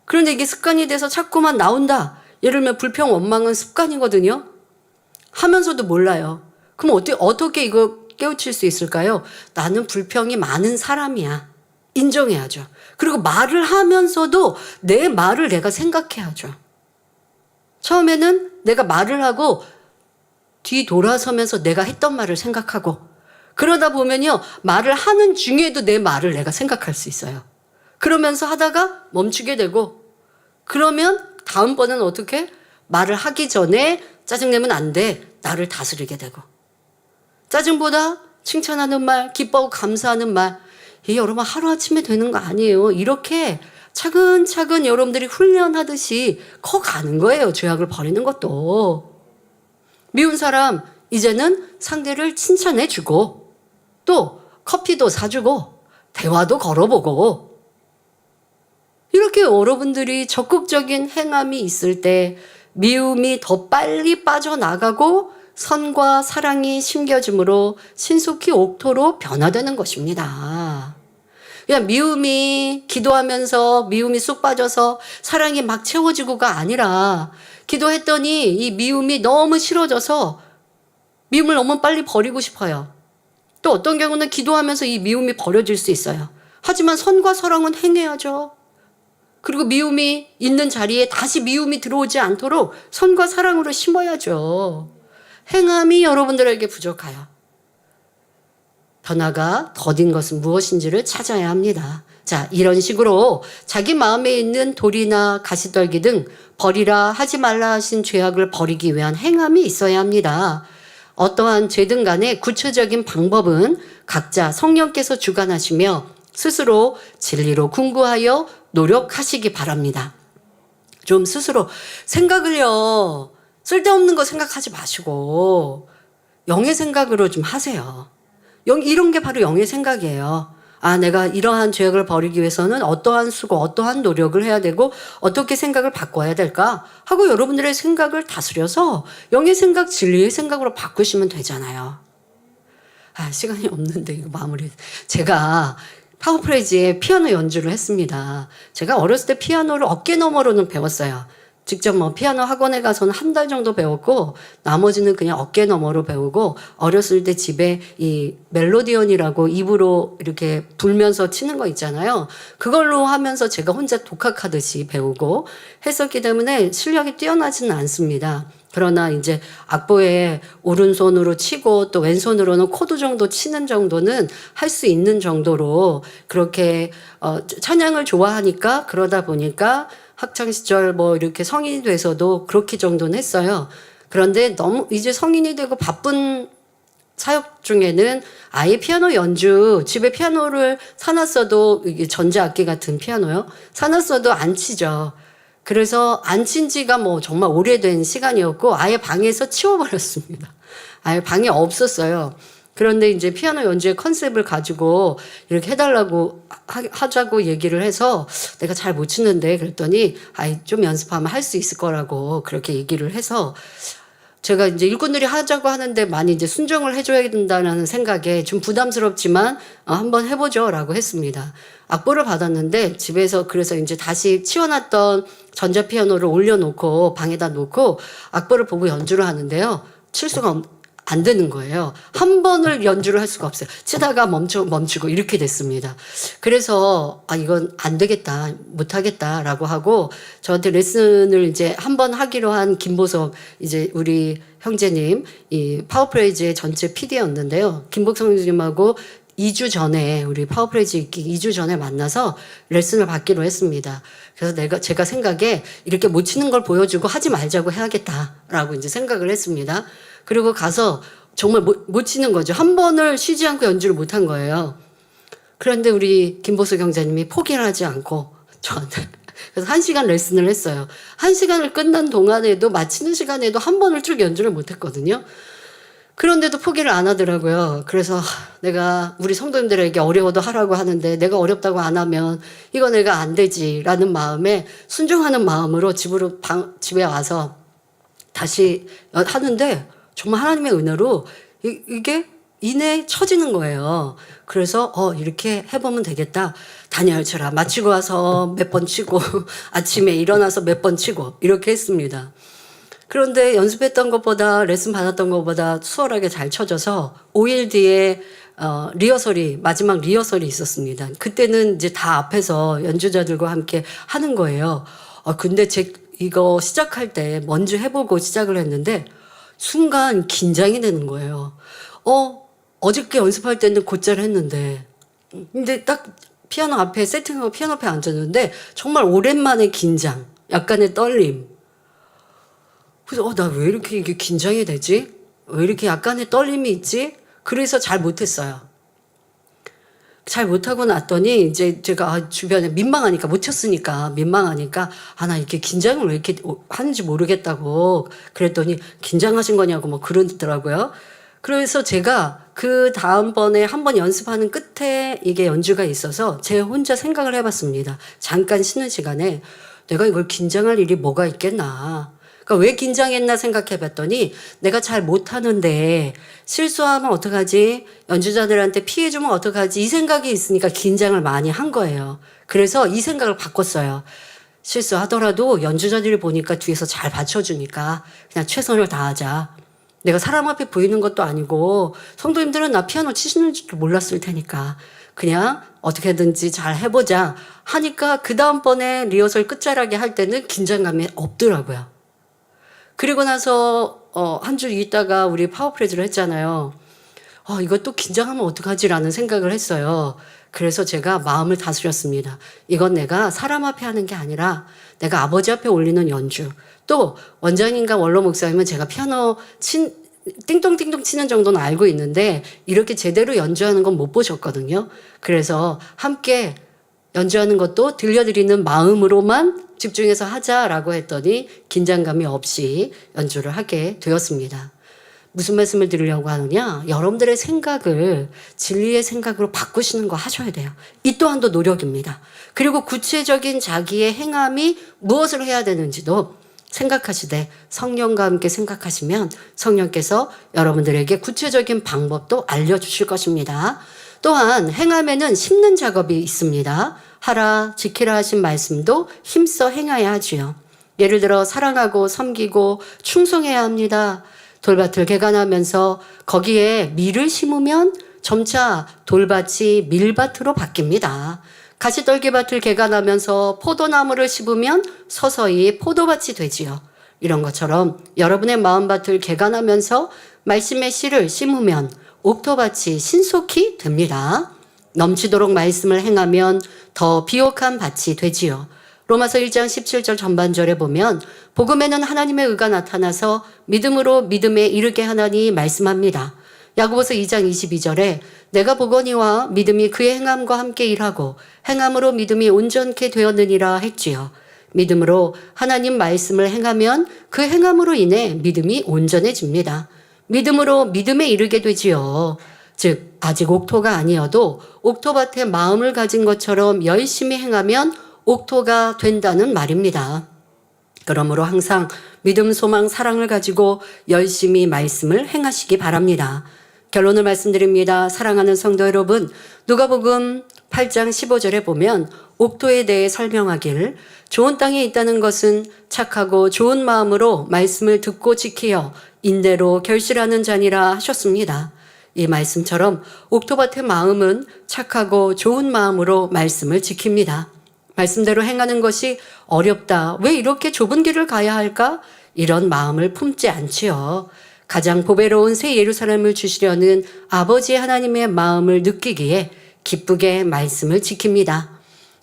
그런데 이게 습관이 돼서 자꾸만 나온다. 예를 들면 불평, 원망은 습관이거든요. 하면서도 몰라요. 그럼 어떻게 이거 깨우칠 수 있을까요? 나는 불평이 많은 사람이야. 인정해야죠. 그리고 말을 하면서도 내 말을 내가 생각해야죠. 처음에는 내가 말을 하고 뒤돌아서면서 내가 했던 말을 생각하고, 그러다 보면요 말을 하는 중에도 내 말을 내가 생각할 수 있어요. 그러면서 하다가 멈추게 되고, 그러면 다음번은 어떻게? 말을 하기 전에 짜증내면 안 돼. 나를 다스리게 되고, 짜증보다 칭찬하는 말, 기뻐하고 감사하는 말, 이게 여러분 하루아침에 되는 거 아니에요. 이렇게 차근차근 여러분들이 훈련하듯이 커가는 거예요. 죄악을 버리는 것도. 미운 사람 이제는 상대를 칭찬해주고 또 커피도 사주고 대화도 걸어보고, 이렇게 여러분들이 적극적인 행함이 있을 때 미움이 더 빨리 빠져나가고 선과 사랑이 심겨짐으로 신속히 옥토로 변화되는 것입니다. 그냥 미움이 기도하면서 미움이 쑥 빠져서 사랑이 막 채워지고가 아니라, 기도했더니 이 미움이 너무 싫어져서 미움을 너무 빨리 버리고 싶어요. 또 어떤 경우는 기도하면서 이 미움이 버려질 수 있어요. 하지만 선과 사랑은 행해야죠. 그리고 미움이 있는 자리에 다시 미움이 들어오지 않도록 선과 사랑으로 심어야죠. 행함이 여러분들에게 부족하여 더 나아가 더딘 것은 무엇인지를 찾아야 합니다. 자, 이런 식으로 자기 마음에 있는 돌이나 가시떨기 등 버리라 하지 말라 하신 죄악을 버리기 위한 행함이 있어야 합니다. 어떠한 죄든 간에 구체적인 방법은 각자 성령께서 주관하시며 스스로 진리로 궁구하여 노력하시기 바랍니다. 좀 스스로 생각을요, 쓸데없는 거 생각하지 마시고 영의 생각으로 좀 하세요. 이런 게 바로 영의 생각이에요. 아, 내가 이러한 죄악을 버리기 위해서는 어떠한 수고, 어떠한 노력을 해야 되고 어떻게 생각을 바꿔야 될까 하고 여러분들의 생각을 다스려서 영의 생각, 진리의 생각으로 바꾸시면 되잖아요. 아, 시간이 없는데 이거 마무리. 제가 파워프레이즈에 피아노 연주를 했습니다. 제가 어렸을 때 피아노를 어깨너머로는 배웠어요. 직접 뭐 피아노 학원에 가서는 한 달 정도 배웠고 나머지는 그냥 어깨 너머로 배우고 어렸을 때 집에 이 멜로디언이라고 입으로 이렇게 불면서 치는 거 있잖아요. 그걸로 하면서 제가 혼자 독학하듯이 배우고 했었기 때문에 실력이 뛰어나지는 않습니다. 그러나 이제 악보에 오른손으로 치고 또 왼손으로는 코드 정도 치는 정도는 할 수 있는 정도로 그렇게 찬양을 좋아하니까 그러다 보니까 학창 시절 뭐 이렇게 성인이 돼서도 그렇게 정도는 했어요. 그런데 너무 이제 성인이 되고 바쁜 사역 중에는 아예 피아노 연주, 집에 피아노를 사놨어도 이게 전자악기 같은 피아노요. 사놨어도 안 치죠. 그래서 안 친 지가 뭐 정말 오래된 시간이었고 아예 방에서 치워버렸습니다. 아예 방에 없었어요. 그런데 이제 피아노 연주의 컨셉을 가지고 이렇게 해달라고 하자고 얘기를 해서 내가 잘 못 치는데 그랬더니 아이 좀 연습하면 할 수 있을 거라고 그렇게 얘기를 해서 제가 이제 일꾼들이 하자고 하는데 많이 이제 순종을 해줘야 된다는 생각에 좀 부담스럽지만 한번 해보죠라고 했습니다. 악보를 받았는데 집에서 그래서 이제 다시 치워놨던 전자피아노를 올려놓고 방에다 놓고 악보를 보고 연주를 하는데요. 칠 수가 안 되는 거예요. 한 번을 연주를 할 수가 없어요. 치다가 멈추고 이렇게 됐습니다. 그래서 이건 안 되겠다, 못 하겠다라고 하고 저한테 레슨을 이제 한 번 하기로 한 김보석 이제 우리 형제님 이 파워프레이즈의 전체 PD였는데요. 김보석 형제님하고 2주 전에 우리 파워프레이즈 있기 2주 전에 만나서 레슨을 받기로 했습니다. 그래서 제가 생각에 이렇게 못 치는 걸 보여주고 하지 말자고 해야겠다라고 이제 생각을 했습니다. 그리고 가서 정말 못 치는 거죠. 한 번을 쉬지 않고 연주를 못 한 거예요. 그런데 우리 김보수 경자님이 포기를 하지 않고 저한테 그래서 1시간 레슨을 했어요. 1시간을 끝난 동안에도 마치는 시간에도 한 번을 쭉 연주를 못 했거든요. 그런데도 포기를 안 하더라고요. 그래서 내가 우리 성도님들에게 어려워도 하라고 하는데 내가 어렵다고 안 하면 이거 내가 안 되지라는 마음에 순종하는 마음으로 집에 와서 다시 하는데 정말 하나님의 은혜로 이게 이내 쳐지는 거예요. 그래서 이렇게 해보면 되겠다. 다니엘 쳐라. 마치고 와서 몇 번 치고 아침에 일어나서 몇 번 치고 이렇게 했습니다. 그런데 연습했던 것보다 레슨 받았던 것보다 수월하게 잘 쳐져서 5일 뒤에 마지막 리허설이 있었습니다. 그때는 이제 다 앞에서 연주자들과 함께 하는 거예요. 근데 이거 시작할 때 먼저 해보고 시작을 했는데 순간 긴장이 되는 거예요. 어저께 연습할 때는 곧잘 했는데 근데 딱 피아노 앞에 세팅하고 피아노 앞에 앉았는데 정말 오랜만에 긴장, 약간의 떨림. 그래서 나 왜 이렇게 이게 긴장이 되지? 왜 이렇게 약간의 떨림이 있지? 그래서 잘 못했어요. 잘 못하고 났더니 이제 제가 주변에 민망하니까 못 쳤으니까 민망하니까 나 이렇게 긴장을 왜 이렇게 하는지 모르겠다고 그랬더니 긴장하신 거냐고 뭐 그러더라고요. 그래서 제가 그 다음번에 한번 연습하는 끝에 이게 연주가 있어서 제 혼자 생각을 해봤습니다. 잠깐 쉬는 시간에 내가 이걸 긴장할 일이 뭐가 있겠나. 그러니까 왜 긴장했나 생각해봤더니 내가 잘 못하는데 실수하면 어떡하지? 연주자들한테 피해주면 어떡하지? 이 생각이 있으니까 긴장을 많이 한 거예요. 그래서 이 생각을 바꿨어요. 실수하더라도 연주자들이 보니까 뒤에서 잘 받쳐주니까 그냥 최선을 다하자. 내가 사람 앞에 보이는 것도 아니고 성도님들은 나 피아노 치시는 줄 몰랐을 테니까 그냥 어떻게든지 잘 해보자 하니까 그 다음번에 리허설 끝자락에 할 때는 긴장감이 없더라고요. 그리고 나서 한 주 있다가 우리 파워프레즈를 했잖아요. 이것도 긴장하면 어떡하지라는 생각을 했어요. 그래서 제가 마음을 다스렸습니다. 이건 내가 사람 앞에 하는 게 아니라 내가 아버지 앞에 올리는 연주. 또 원장님과 원로 목사님은 제가 피아노 띵동띵동 치는 정도는 알고 있는데 이렇게 제대로 연주하는 건 못 보셨거든요. 그래서 함께 연주하는 것도 들려드리는 마음으로만 집중해서 하자라고 했더니 긴장감이 없이 연주를 하게 되었습니다. 무슨 말씀을 드리려고 하느냐? 여러분들의 생각을 진리의 생각으로 바꾸시는 거 하셔야 돼요. 이 또한도 노력입니다. 그리고 구체적인 자기의 행함이 무엇을 해야 되는지도 생각하시되 성령과 함께 생각하시면 성령께서 여러분들에게 구체적인 방법도 알려주실 것입니다. 또한 행함에는 심는 작업이 있습니다. 하라 지키라 하신 말씀도 힘써 행하여야 하지요. 예를 들어 사랑하고 섬기고 충성해야 합니다. 돌밭을 개간하면서 거기에 밀을 심으면 점차 돌밭이 밀밭으로 바뀝니다. 가시떨기밭을 개간하면서 포도나무를 심으면 서서히 포도밭이 되지요. 이런 것처럼 여러분의 마음밭을 개간하면서 말씀의 씨를 심으면 옥토밭이 신속히 됩니다. 넘치도록 말씀을 행하면 더 비옥한 밭이 되지요. 로마서 1장 17절 전반절에 보면 복음에는 하나님의 의가 나타나서 믿음으로 믿음에 이르게 하나니 말씀합니다. 야고보서 2장 22절에 내가 보거니와 믿음이 그의 행함과 함께 일하고 행함으로 믿음이 온전케 되었느니라 했지요. 믿음으로 하나님 말씀을 행하면 그 행함으로 인해 믿음이 온전해집니다. 믿음으로 믿음에 이르게 되지요. 즉 아직 옥토가 아니어도 옥토밭에 마음을 가진 것처럼 열심히 행하면 옥토가 된다는 말입니다. 그러므로 항상 믿음, 소망, 사랑을 가지고 열심히 말씀을 행하시기 바랍니다. 결론을 말씀드립니다. 사랑하는 성도 여러분, 누가복음 8장 15절에 보면 옥토에 대해 설명하길 좋은 땅에 있다는 것은 착하고 좋은 마음으로 말씀을 듣고 지키어 인내로 결실하는 자니라 하셨습니다. 이 말씀처럼 옥토밭의 마음은 착하고 좋은 마음으로 말씀을 지킵니다. 말씀대로 행하는 것이 어렵다. 왜 이렇게 좁은 길을 가야 할까? 이런 마음을 품지 않지요. 가장 보배로운 새 예루살렘을 주시려는 아버지 하나님의 마음을 느끼기에 기쁘게 말씀을 지킵니다.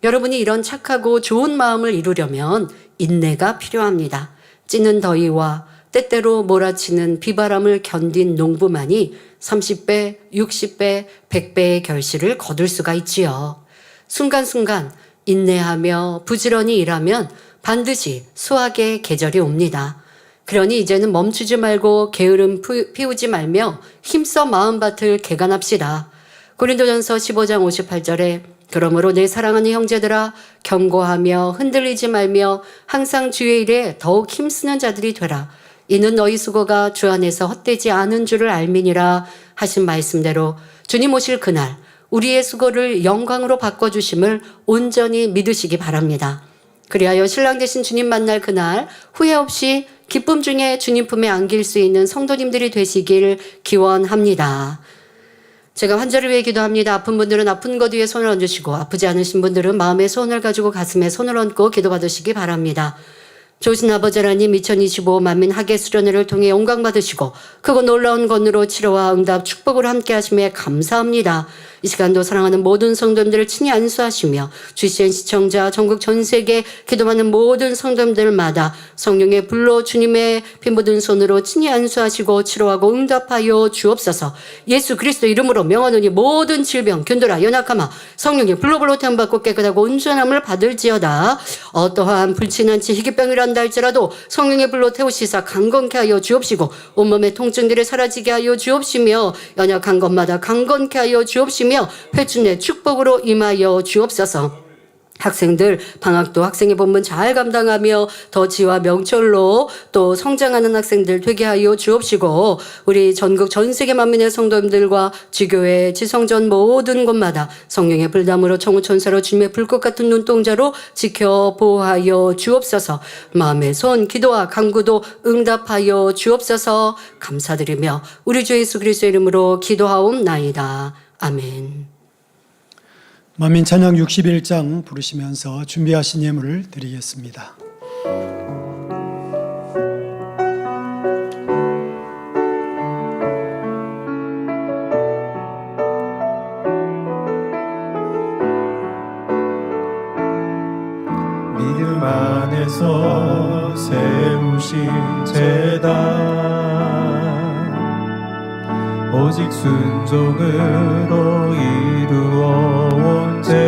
여러분이 이런 착하고 좋은 마음을 이루려면 인내가 필요합니다. 찌는 더위와 때때로 몰아치는 비바람을 견딘 농부만이 30배, 60배, 100배의 결실을 거둘 수가 있지요. 순간순간 인내하며 부지런히 일하면 반드시 수확의 계절이 옵니다. 그러니 이제는 멈추지 말고 게으름 피우지 말며 힘써 마음밭을 개간합시다. 고린도전서 15장 58절에 그러므로 내 사랑하는 형제들아 경고하며 흔들리지 말며 항상 주의 일에 더욱 힘쓰는 자들이 되라. 이는 너희 수고가 주 안에서 헛되지 않은 줄을 알미니라 하신 말씀대로 주님 오실 그날 우리의 수고를 영광으로 바꿔주심을 온전히 믿으시기 바랍니다. 그리하여 신랑 되신 주님 만날 그날 후회 없이 기쁨 중에 주님 품에 안길 수 있는 성도님들이 되시길 기원합니다. 제가 환자를 위해 기도합니다. 아픈 분들은 아픈 것 위에 손을 얹으시고 아프지 않으신 분들은 마음에 손을 가지고 가슴에 손을 얹고 기도받으시기 바랍니다. 좋으신 아버지 하나님 2025 만민 학예 수련회를 통해 영광 받으시고 크고 놀라운 건으로 치료와 응답 축복을 함께 하심에 감사합니다. 이 시간도 사랑하는 모든 성도님들을 친히 안수하시며 GCN 시청자 전국 전 세계 기도하는 모든 성도님들마다 성령의 불로 주님의 피 묻은 손으로 친히 안수하시고 치료하고 응답하여 주옵소서. 예수 그리스도 이름으로 명하노니 모든 질병 균돌아 연약함아 성령의 불로 태움받고 깨끗하고 온전함을 받을지어다. 어떠한 불친한치 희귀병이란다 할지라도 성령의 불로 태우시사 강건케 하여 주옵시고 온몸의 통증들이 사라지게 하여 주옵시며 연약한 것마다 강건케 하여 주옵시며 회춘의 축복으로 임하여 주옵소서. 학생들 방학도 학생의 본분 잘 감당하며 덕지와 명철로 또 성장하는 학생들 되게 하여 주옵시고 우리 전국 전 세계 만민의 성도님들과 지교회 지성전 모든 곳마다 성령의 불담으로 청우천사로 주님의 불꽃 같은 눈동자로 지켜 보호하여 주옵소서. 마음의 손 기도와 간구도 응답하여 주옵소서. 감사드리며 우리 주 예수 그리스도의 이름으로 기도하옵나이다. 아멘. 만민 찬양 61장 부르시면서 준비하신 예물을 드리겠습니다. 믿음 안에서 세우신 제단 오직 순종으로 이루어온 제단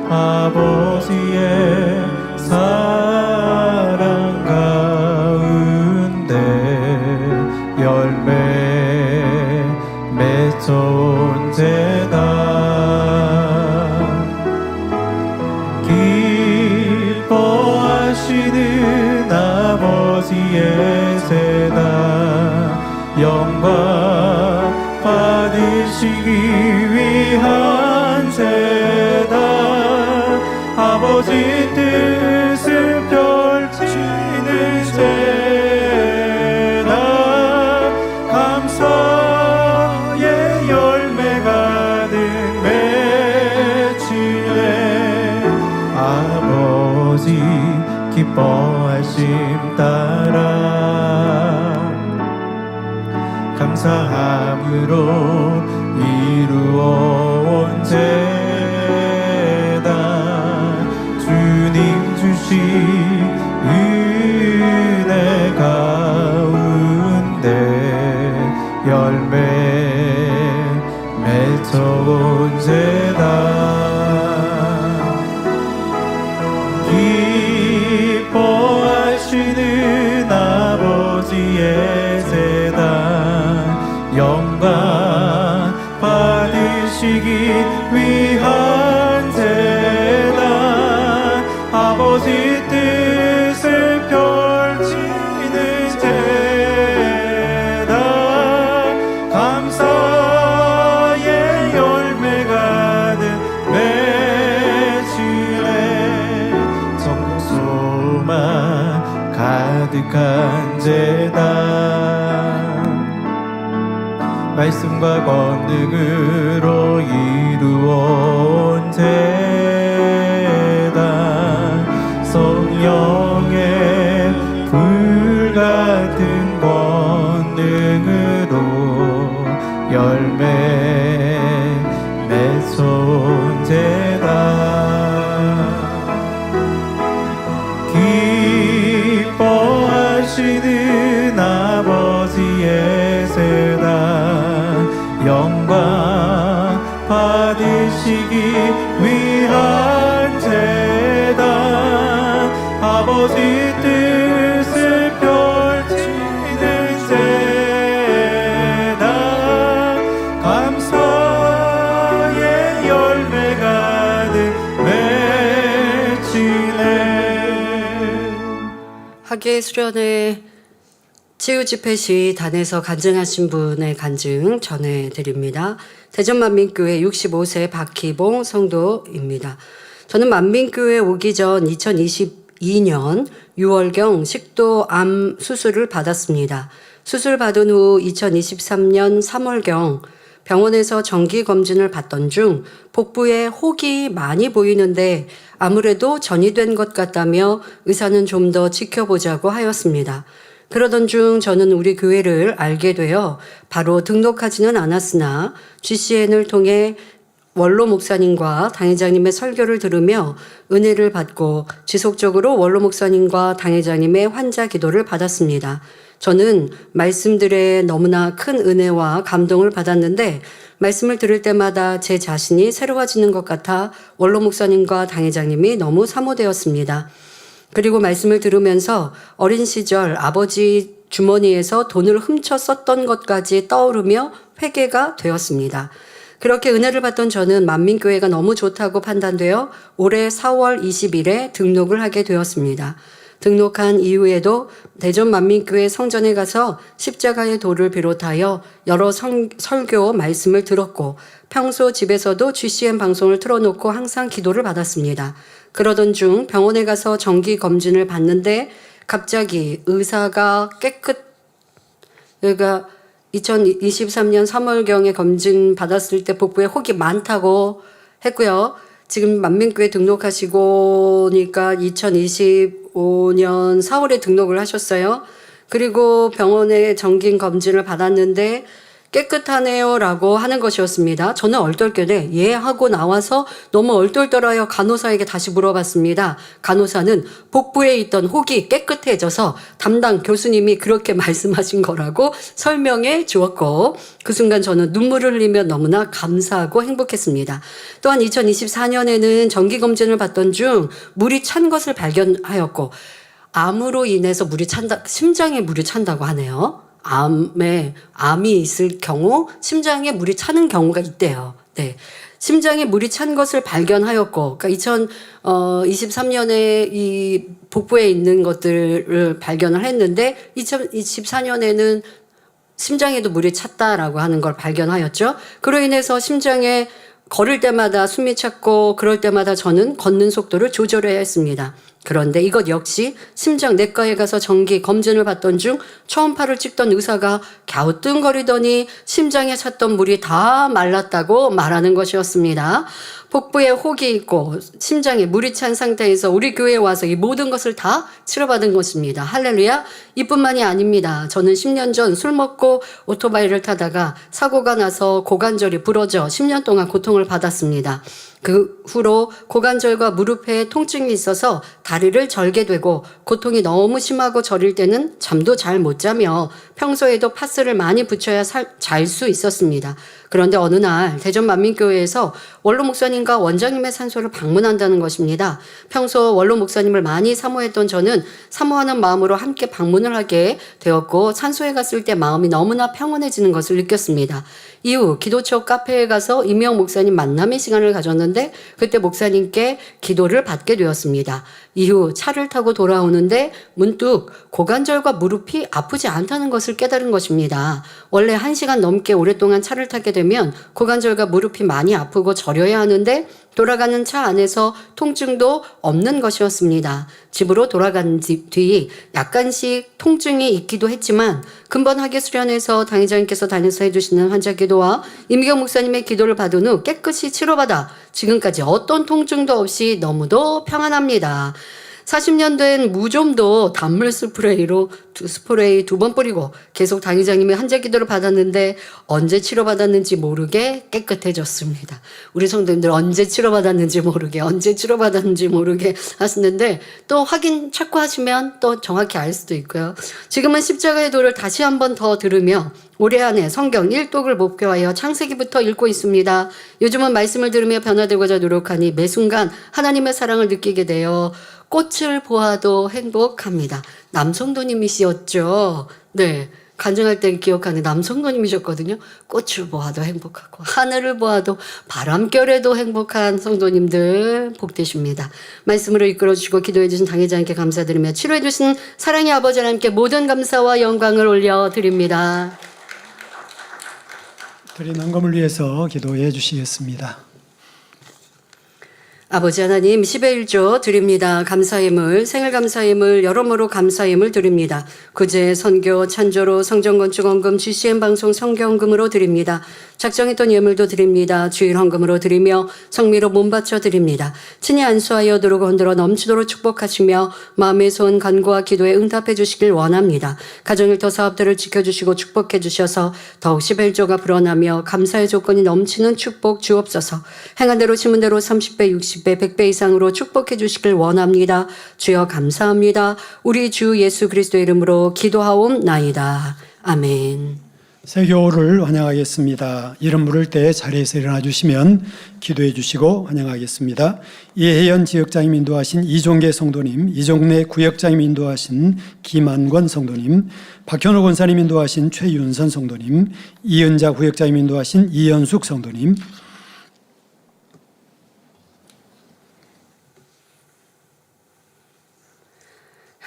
아버지의 사랑 가운데 열매 맺어온 제단 기뻐하시는 아버지의 제단 영광 받으시기 위한 제단 아버지 뜻 기뻐하심 따라 감사함으로 이루어온 제단 주님 주신 은혜 가운데 열매 맺어온 제단 기뻐하시는 아버지의 제단 영광 받으시기 위한 제단 아버지 뜻을 펼치는 제단 감사의 열매 가득 맺으네 성령 소망 가득한 제단 말씀과 권능으로 이루어온 제단 성령의 불같은 권능으로 열매 맺어온 제단 기뻐하시는 아버지의 제단 영광 받으시기 위한 제단 아버지 뜻을 펼치는 제단 감사의 열매 가득 맺히네. 학예 수련회 치유집회 시 단에서 간증하신 분의 간증 전해드립니다. 대전만민교회 65세 박희봉 성도입니다. 저는 만민교회 오기 전 2022년 6월경 식도암 수술을 받았습니다. 수술 받은 후 2023년 3월경 병원에서 정기검진을 받던 중 복부에 혹이 많이 보이는데 아무래도 전이 된 것 같다며 의사는 좀 더 지켜보자고 하였습니다. 그러던 중 저는 우리 교회를 알게 되어 바로 등록하지는 않았으나 GCN을 통해 원로 목사님과 당회장님의 설교를 들으며 은혜를 받고 지속적으로 원로 목사님과 당회장님의 환자 기도를 받았습니다. 저는 말씀들에 너무나 큰 은혜와 감동을 받았는데 말씀을 들을 때마다 제 자신이 새로워지는 것 같아 원로 목사님과 당회장님이 너무 사모되었습니다. 그리고 말씀을 들으면서 어린 시절 아버지 주머니에서 돈을 훔쳐 썼던 것까지 떠오르며 회개가 되었습니다. 그렇게 은혜를 받던 저는 만민교회가 너무 좋다고 판단되어 올해 4월 20일에 등록을 하게 되었습니다. 등록한 이후에도 대전 만민교회 성전에 가서 십자가의 도를 비롯하여 여러 설교 말씀을 들었고 평소 집에서도 GCN 방송을 틀어놓고 항상 기도를 받았습니다. 그러던 중 병원에 가서 정기 검진을 받는데 갑자기 의사가 그러니까 2023년 3월경에 검진 받았을 때 복부에 혹이 많다고 했고요. 지금 만민교회 등록하시고니까 2025년 4월에 등록을 하셨어요. 그리고 병원에 정기 검진을 받았는데 깨끗하네요 라고 하는 것이었습니다. 저는 얼떨결에 예 하고 나와서 너무 얼떨떨하여 간호사에게 다시 물어봤습니다. 간호사는 복부에 있던 혹이 깨끗해져서 담당 교수님이 그렇게 말씀하신 거라고 설명해 주었고 그 순간 저는 눈물을 흘리며 너무나 감사하고 행복했습니다. 또한 2024년에는 정기검진을 받던 중 물이 찬 것을 발견하였고 암으로 인해서 물이 찬다, 심장에 물이 찬다고 하네요. 암이 있을 경우 심장에 물이 차는 경우가 있대요. 네. 심장에 물이 찬 것을 발견하였고, 그러니까 2023년에 이 복부에 있는 것들을 발견을 했는데, 2024년에는 심장에도 물이 찼다라고 하는 걸 발견하였죠. 그로 인해서 심장에 걸을 때마다 숨이 찼고, 그럴 때마다 저는 걷는 속도를 조절해야 했습니다. 그런데 이것 역시 심장 내과에 가서 정기 검진을 받던 중 초음파를 찍던 의사가 갸우뚱거리더니 심장에 찼던 물이 다 말랐다고 말하는 것이었습니다. 복부에 혹이 있고 심장에 물이 찬 상태에서 우리 교회에 와서 이 모든 것을 다 치료받은 것입니다. 할렐루야. 이뿐만이 아닙니다. 저는 10년 전 술 먹고 오토바이를 타다가 사고가 나서 고관절이 부러져 10년 동안 고통을 받았습니다. 그 후로 고관절과 무릎에 통증이 있어서 다리를 절게 되고 고통이 너무 심하고 저릴 때는 잠도 잘 못 자며 평소에도 파스를 많이 붙여야 잘 수 있었습니다. 그런데 어느 날 대전 만민교회에서 원로 목사님과 원장님의 산소를 방문한다는 것입니다. 평소 원로 목사님을 많이 사모했던 저는 사모하는 마음으로 함께 방문을 하게 되었고 산소에 갔을 때 마음이 너무나 평온해지는 것을 느꼈습니다. 이후 기도처 카페에 가서 임영 목사님 만남의 시간을 가졌는데 그때 목사님께 기도를 받게 되었습니다. 이후 차를 타고 돌아오는데 문득 고관절과 무릎이 아프지 않다는 것을 깨달은 것입니다. 원래 1시간 넘게 오랫동안 차를 타게 되면 고관절과 무릎이 많이 아프고 저려야 하는데 돌아가는 차 안에서 통증도 없는 것이었습니다. 집으로 돌아간 뒤 약간씩 통증이 있기도 했지만 근본하게 수련해서 당의자님께서 다녀서 해주시는 환자 기도와 임기경 목사님의 기도를 받은 후 깨끗이 치료받아 지금까지 어떤 통증도 없이 너무도 평안합니다. 40년 된 무좀도 단물 스프레이로 스프레이 2번 뿌리고 계속 당의자님의 환자 기도를 받았는데 언제 치료받았는지 모르게 깨끗해졌습니다. 우리 성도님들 언제 치료받았는지 모르게 하시는데 또 확인 자꾸 하시면 또 정확히 알 수도 있고요. 지금은 십자가의 도를 다시 한 번 더 들으며 올해 안에 성경 1독을 목표하여 창세기부터 읽고 있습니다. 요즘은 말씀을 들으며 변화되고자 노력하니 매 순간 하나님의 사랑을 느끼게 되어 꽃을 보아도 행복합니다. 남성도님이시었죠. 네. 간증할 때 기억하는 남성도님이셨거든요. 꽃을 보아도 행복하고 하늘을 보아도 바람결에도 행복한 성도님들 복 되십니다. 말씀으로 이끌어주시고 기도해주신 당회자님께 감사드리며 치료해주신 사랑의 아버지 하나님께 모든 감사와 영광을 올려드립니다. 드린 헌금을 위해서 기도해 주시겠습니다. 아버지 하나님 10의 1조 드립니다. 감사임을 생일감사임을 여러모로 감사임을 드립니다. 구제 선교 찬조로 성전건축헌금 GCN 방송 성경헌금으로 드립니다. 작정했던 예물도 드립니다. 주일 헌금으로 드리며 성미로 몸바쳐 드립니다. 친히 안수하여 누르고 흔들어 넘치도록 축복하시며 마음의 손 간구와 기도에 응답해 주시길 원합니다. 가정일터 사업들을 지켜주시고 축복해 주셔서 더욱 10의 1조가 불어나며 감사의 조건이 넘치는 축복 주옵소서. 행한 대로 심은 대로 30배 60배 100배 이상으로 축복해 주시길 원합니다. 주여 감사합니다. 우리 주 예수 그리스도의 이름으로 기도하옵나이다. 아멘. 새 교우를 환영하겠습니다. 이름 부를 때 자리에서 일어나 주시면 기도해 주시고 환영하겠습니다. 이혜연 지역장님 인도하신 이종계 성도님, 이종래 구역장님 인도하신 김한권 성도님, 박현호 권사님 인도하신 최윤선 성도님, 이은자 구역장님 인도하신 이현숙 성도님,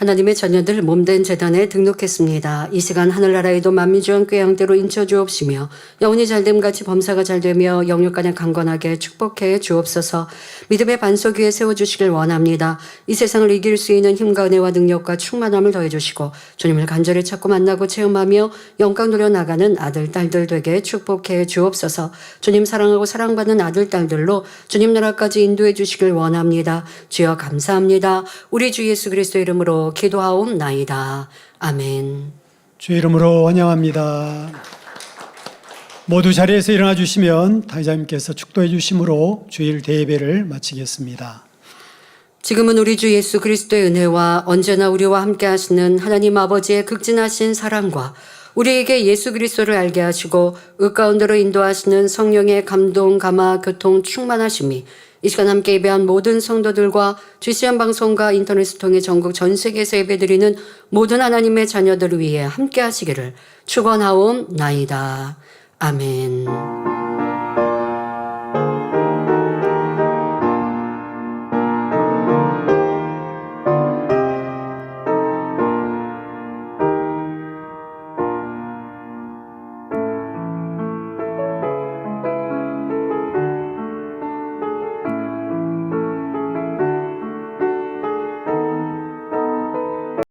하나님의 자녀들 몸된 재단에 등록했습니다. 이 시간 하늘나라에도 만민주한 꾀양대로 인쳐 주옵시며 영혼이 잘됨 같이 범사가 잘되며 영육간에 강건하게 축복해 주옵소서. 믿음의 반석 위에 세워주시길 원합니다. 이 세상을 이길 수 있는 힘과 은혜와 능력과 충만함을 더해주시고 주님을 간절히 찾고 만나고 체험하며 영광 누려 나가는 아들 딸들 되게 축복해 주옵소서. 주님 사랑하고 사랑받는 아들 딸들로 주님 나라까지 인도해 주시길 원합니다. 주여 감사합니다. 우리 주 예수 그리스도 이름으로 기도하옵나이다. 아멘. 주 이름으로 환영합니다. 모두 자리에서 일어나 주시면 당회자님께서 축도해 주심으로 주일 대예배를 마치겠습니다. 지금은 우리 주 예수 그리스도의 은혜와 언제나 우리와 함께 하시는 하나님 아버지의 극진하신 사랑과 우리에게 예수 그리스도를 알게 하시고 의 가운데로 인도하시는 성령의 감동, 감화, 교통, 충만하심이 이 시간 함께 예배한 모든 성도들과 GCN 방송과 인터넷을 통해 전국 전 세계에서 예배드리는 모든 하나님의 자녀들을 위해 함께 하시기를 축원하옵나이다. 아멘.